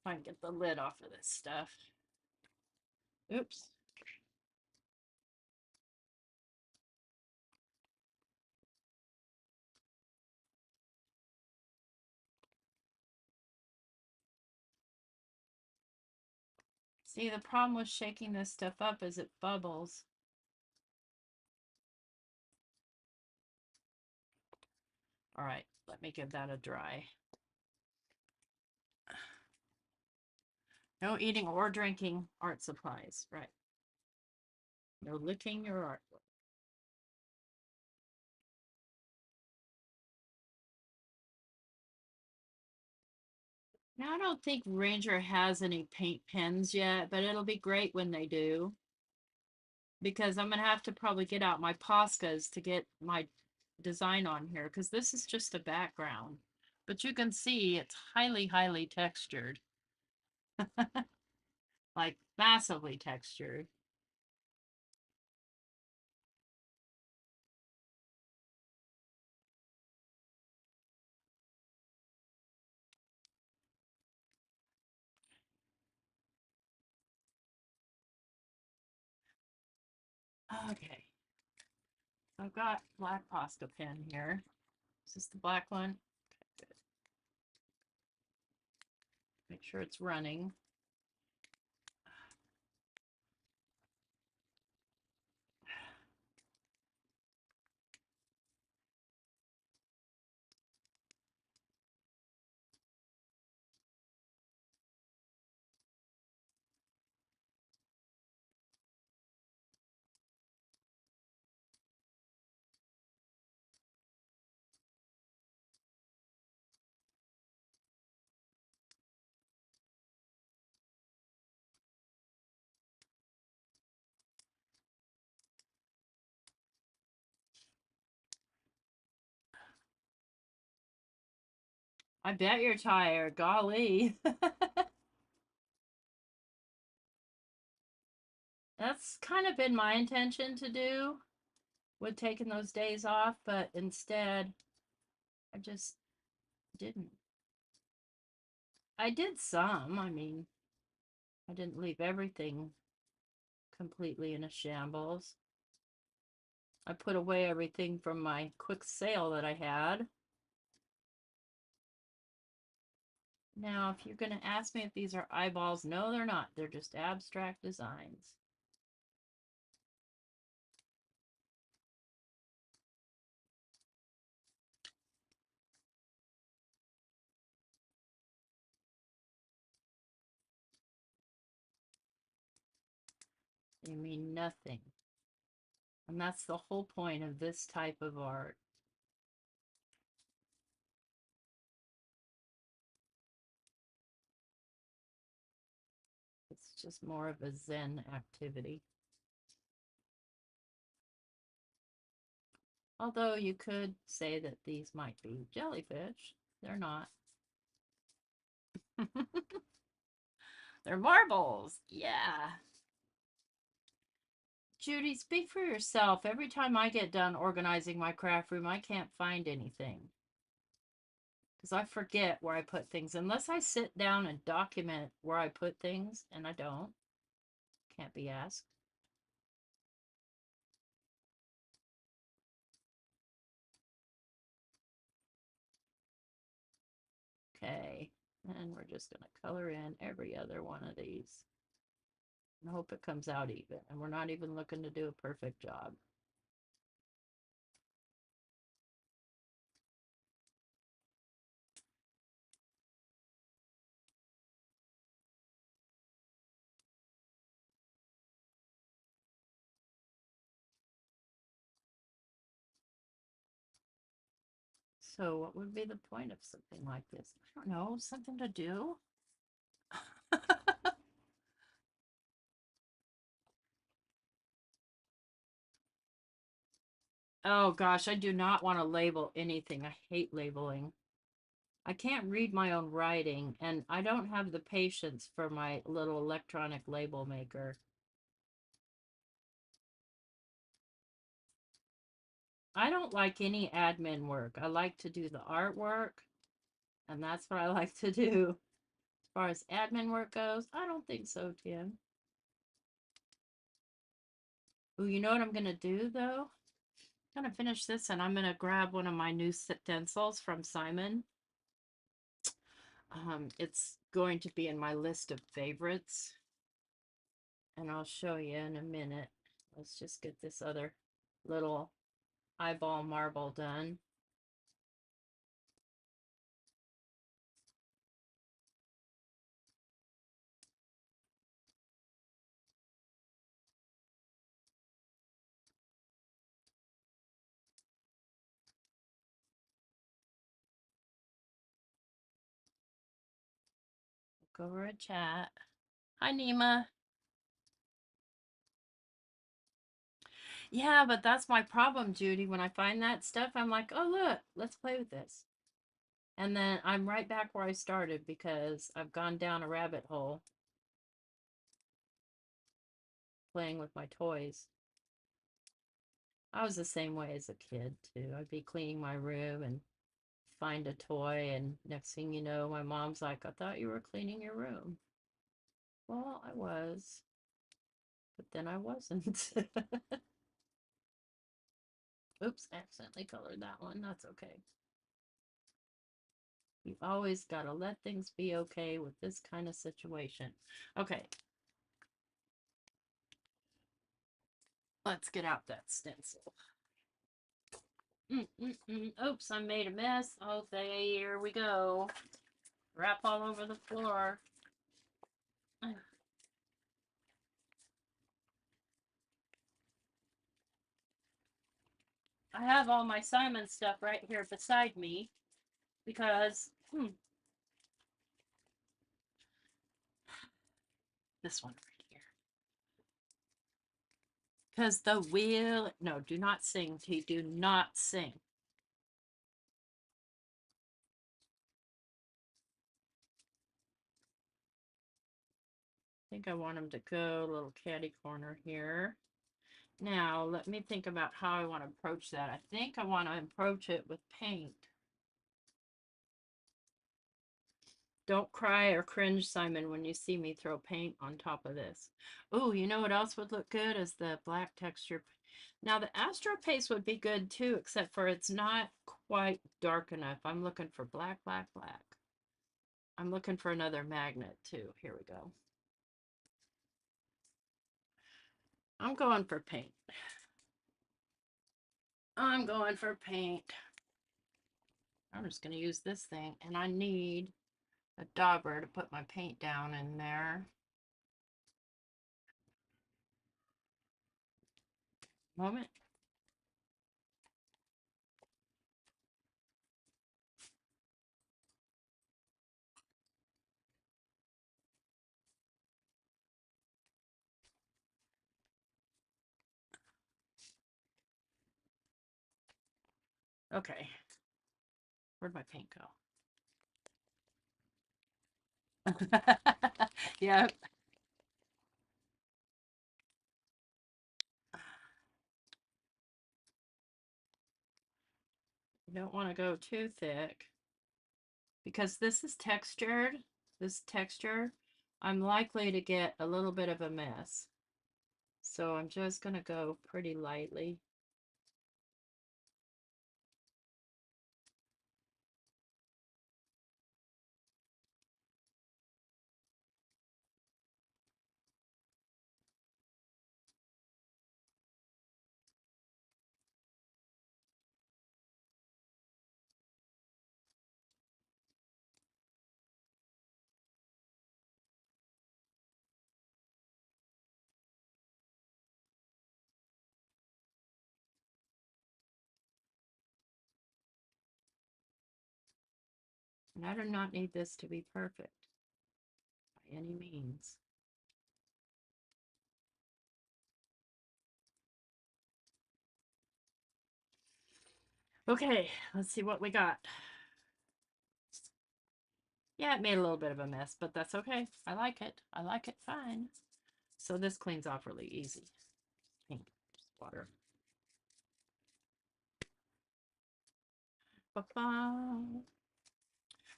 If I can get the lid off of this stuff. Oops. See, the problem with shaking this stuff up is it bubbles. All right, let me give that a dry. No eating or drinking art supplies, right? No licking your artwork. Now, I don't think Ranger has any paint pens yet, but it'll be great when they do. Because I'm gonna have to probably get out my Poscas to get my design on here, because this is just a background. But you can see it's highly, highly textured. Like massively textured. Okay. I've got black Posca pen here. Is this the black one? Okay, good. Make sure it's running. I bet you're tired. Golly. That's kind of been my intention to do with taking those days off, but instead, I just didn't. I did some. I mean, I didn't leave everything completely in a shambles. I put away everything from my quick sale that I had. Now, if you're going to ask me if these are eyeballs, no, they're not. They're just abstract designs. They mean nothing. And that's the whole point of this type of art. It's just more of a Zen activity. Although you could say that these might be jellyfish. They're not. They're marbles. Yeah. Judy, speak for yourself. Every time I get done organizing my craft room, I can't find anything. Because I forget where I put things. Unless I sit down and document where I put things, and I don't. Can't be asked. Okay. And we're just going to color in every other one of these. And hope it comes out even. And we're not even looking to do a perfect job. So what would be the point of something like this? I don't know. Something to do? Oh gosh, I do not want to label anything. I hate labeling. I can't read my own writing, and I don't have the patience for my little electronic label maker. I don't like any admin work. I like to do the artwork, and that's what I like to do. As far as admin work goes, I don't think so, Tim. Oh, you know what I'm going to do, though? I'm going to finish this, and I'm going to grab one of my new stencils from Simon. It's going to be in my list of favorites, and I'll show you in a minute. Let's just get this other little eyeball marble done. over a chat. Hi, Nima. Yeah, but that's my problem, Judy. When I find that stuff, I'm like, oh, look, let's play with this. And then I'm right back where I started because I've gone down a rabbit hole playing with my toys. I was the same way as a kid, too. I'd be cleaning my room and find a toy, and next thing you know, my mom's like, I thought you were cleaning your room. Well, I was, but then I wasn't. Oops, accidentally colored that one. That's okay. You always got to let things be okay with this kind of situation. Okay. Let's get out that stencil. Oops, I made a mess. Oh, here we go. Wrap all over the floor. I have all my Simon stuff right here beside me because this one right here. Because the wheel, no, do not sing, T, do not sing. I think I want him to go a little catty corner here. Now, let me think about how I want to approach that. I think I want to approach it with paint. Don't cry or cringe, Simon, when you see me throw paint on top of this. Oh, you know what else would look good is the black texture. Now, the Astro Paste would be good too, except for it's not quite dark enough. I'm looking for black, black, black. I'm looking for another magnet too. Here we go. I'm going for paint. I'm going for paint. I'm just going to use this thing, and I need a dauber to put my paint down in there. Moment. Okay. Where'd my paint go? Yep. You don't want to go too thick because this is textured. This texture, I'm likely to get a little bit of a mess. So I'm just going to go pretty lightly. And I do not need this to be perfect by any means. Okay, let's see what we got. Yeah, it made a little bit of a mess, but that's okay. I like it. I like it fine. So this cleans off really easy. Pink water. Ba-ba.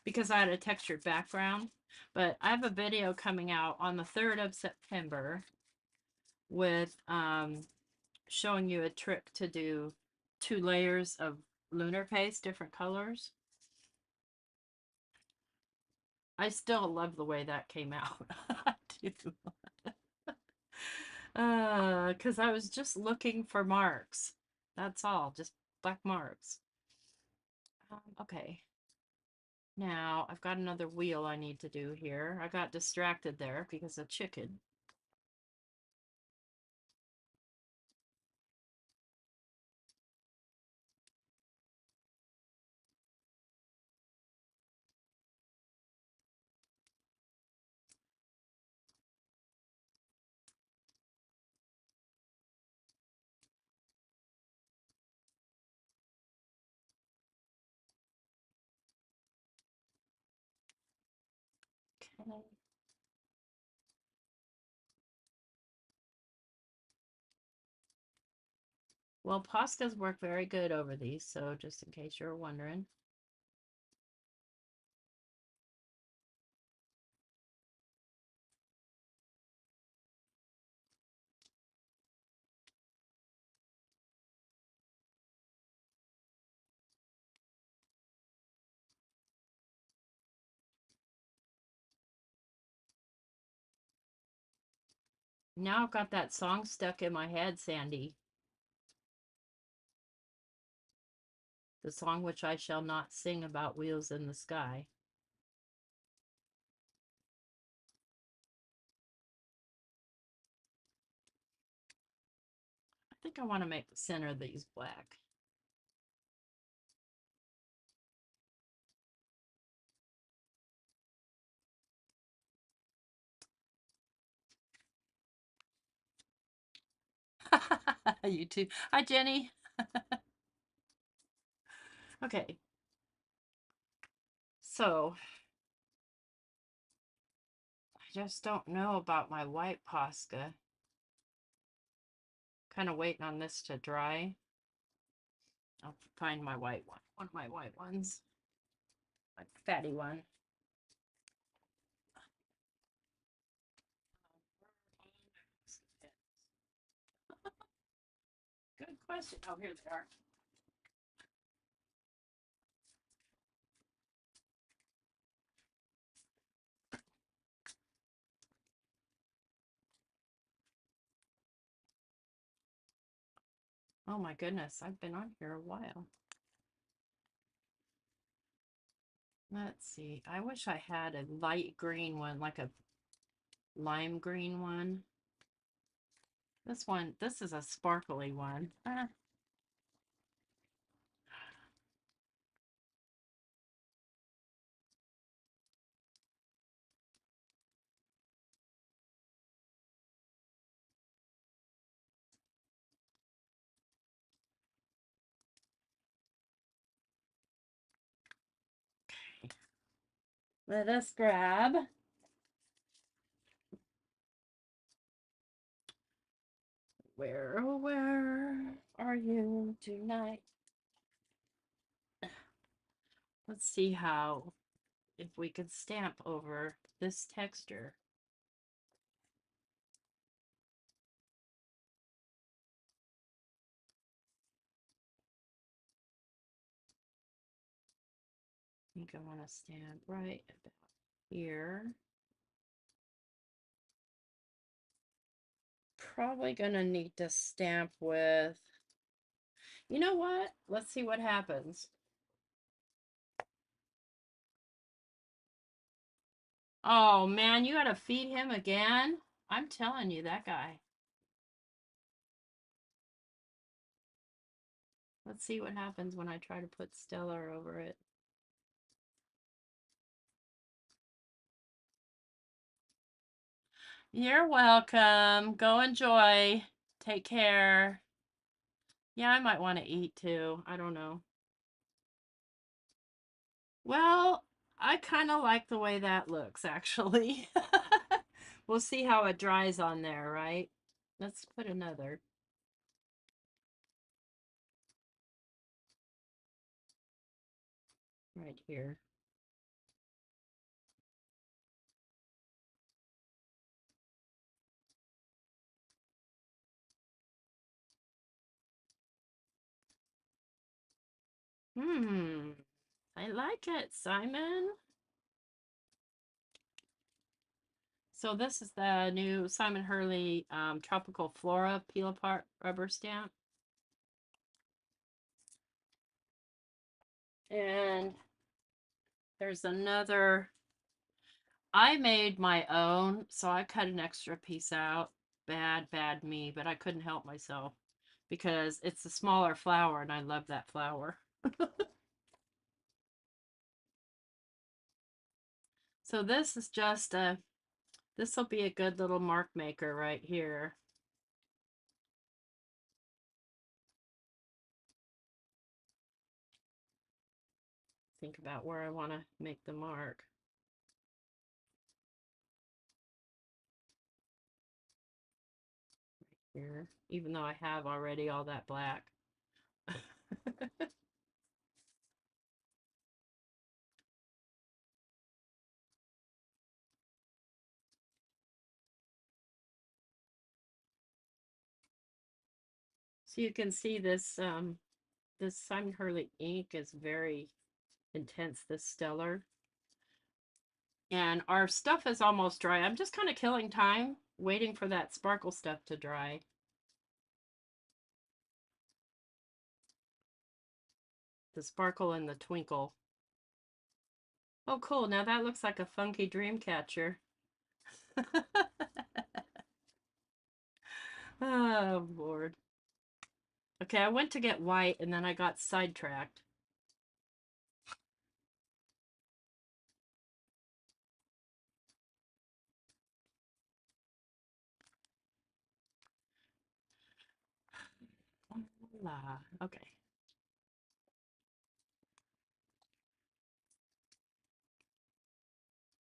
Because I had a textured background, but I have a video coming out on the 3rd of September with showing you a trick to do 2 layers of lunar paste, different colors. I still love the way that came out. I do. Because I was just looking for marks. That's all, just black marks. Okay. Now, I've got another wheel I need to do here. I got distracted there because of chicken. Well, Poscas work very good over these, so just in case you're wondering. Now I've got that song stuck in my head, Sandy. The song which I shall not sing about wheels in the sky. I think I want to make the center of these black. You too. Hi, Jenny. Okay. So, I just don't know about my white Posca. Kind of waiting on this to dry. I'll find my white one of my white ones. My fatty one. Good question. Oh, here they are. Oh my goodness, I've been on here a while. Let's see. I wish I had a light green one, like a lime green one. This is a sparkly one. Let us grab. Where are you tonight? Let's see how, if we could stamp over this texture. I think I want to stamp right about here. Probably gonna need to stamp with, you know what? Let's see what happens. Oh man, you gotta feed him again? I'm telling you, that guy. Let's see what happens when I try to put Stellar over it. You're welcome. Go enjoy. Take care. Yeah, I might want to eat too. I don't know. Well, I kind of like the way that looks, actually. We'll see how it dries on there, right? Let's put another right here. I like it, Simon. So this is the new Simon Hurley Tropical Flora Peel Apart Rubber Stamp. And there's another. I made my own, so I cut an extra piece out. Bad me, but I couldn't help myself because it's a smaller flower and I love that flower. So this is just a, this will be a good little mark maker right here. Think about where I want to make the mark. here, even though I have already all that black. So you can see this Simon Hurley ink is very intense, this Stellar. And our stuff is almost dry. I'm just kind of killing time, waiting for that sparkle stuff to dry. The sparkle and the twinkle. Oh, cool. Now that looks like a funky dream catcher. Oh, Lord. Okay, I went to get white and then I got sidetracked. Okay.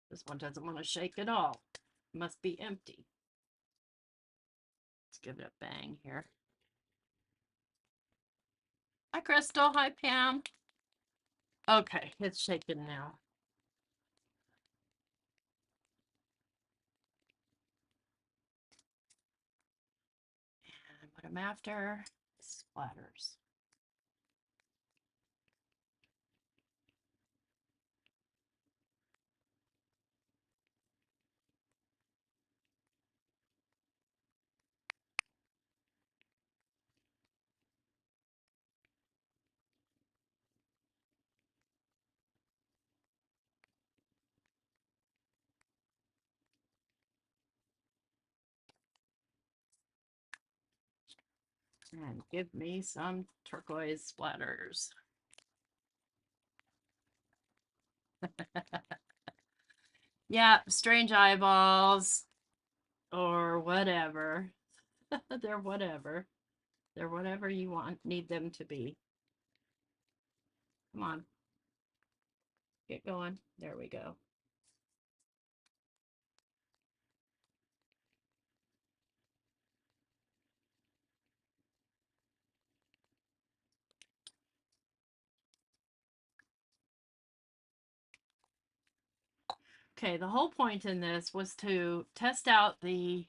This one doesn't want to shake at all. It must be empty. Let's give it a bang here. Hi, Crystal. Hi, Pam. Okay, it's shaking now. And what I'm after, splatters. And give me some turquoise splatters. Yeah, strange eyeballs or whatever. They're whatever. They're whatever you need them to be. Come on. Get going. There we go. Okay, the whole point in this was to test out these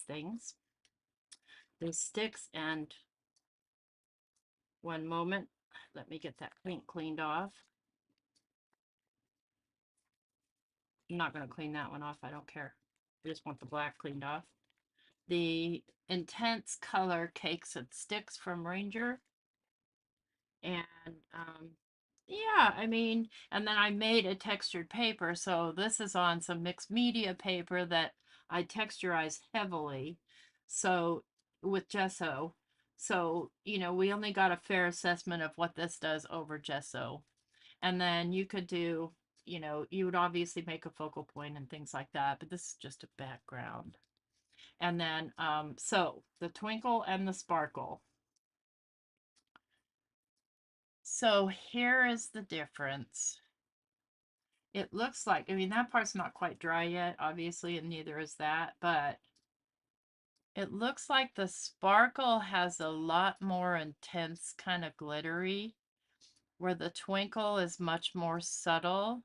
things, these sticks, and one moment. Let me get that paint cleaned off. I'm not going to clean that one off. I don't care. I just want the black cleaned off. The Intense Color Cakes and Sticks from Ranger. And yeah, I mean, and then I made a textured paper. So this is on some mixed media paper that I texturized heavily. So with gesso. So, we only got a fair assessment of what this does over gesso. And then you could do, you would obviously make a focal point and things like that, but this is just a background. And then, so the twinkle and the sparkle. So here is the difference. It looks like, I mean, that part's not quite dry yet, obviously, and neither is that, but it looks like the sparkle has a lot more intense, kind of glittery, where the twinkle is much more subtle.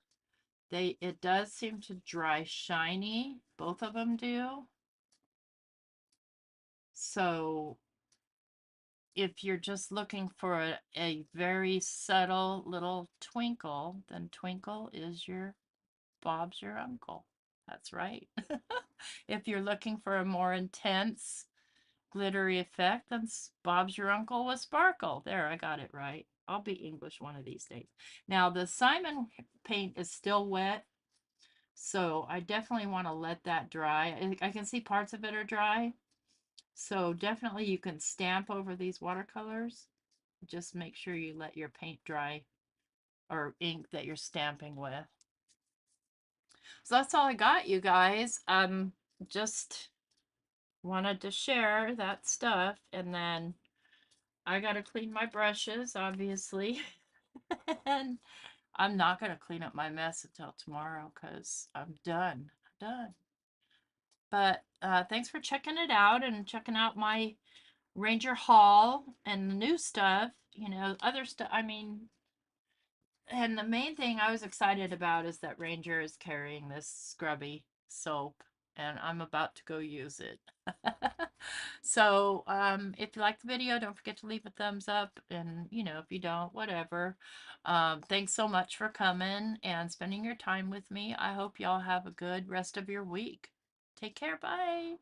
It does seem to dry shiny, both of them do. So if you're just looking for a very subtle little twinkle, then Twinkle is Bob's your uncle. That's right. If you're looking for a more intense glittery effect, then Bob's your uncle with Sparkle. There, I got it right. I'll be English one of these days. Now, the Simon paint is still wet, so I definitely want to let that dry. I can see parts of it are dry, so definitely you can stamp over these watercolors. Just make sure you let your paint dry, or ink that you're stamping with. So that's all I got, you guys. Just wanted to share that stuff, and then I gotta clean my brushes, obviously. And I'm not gonna clean up my mess until tomorrow because I'm done. But thanks for checking it out and checking out my Ranger haul and the new stuff, other stuff. I mean, and the main thing I was excited about is that Ranger is carrying this scrubby soap and I'm about to go use it. So, if you like the video, don't forget to leave a thumbs up. And, if you don't, whatever. Thanks so much for coming and spending your time with me. I hope y'all have a good rest of your week. Take care. Bye.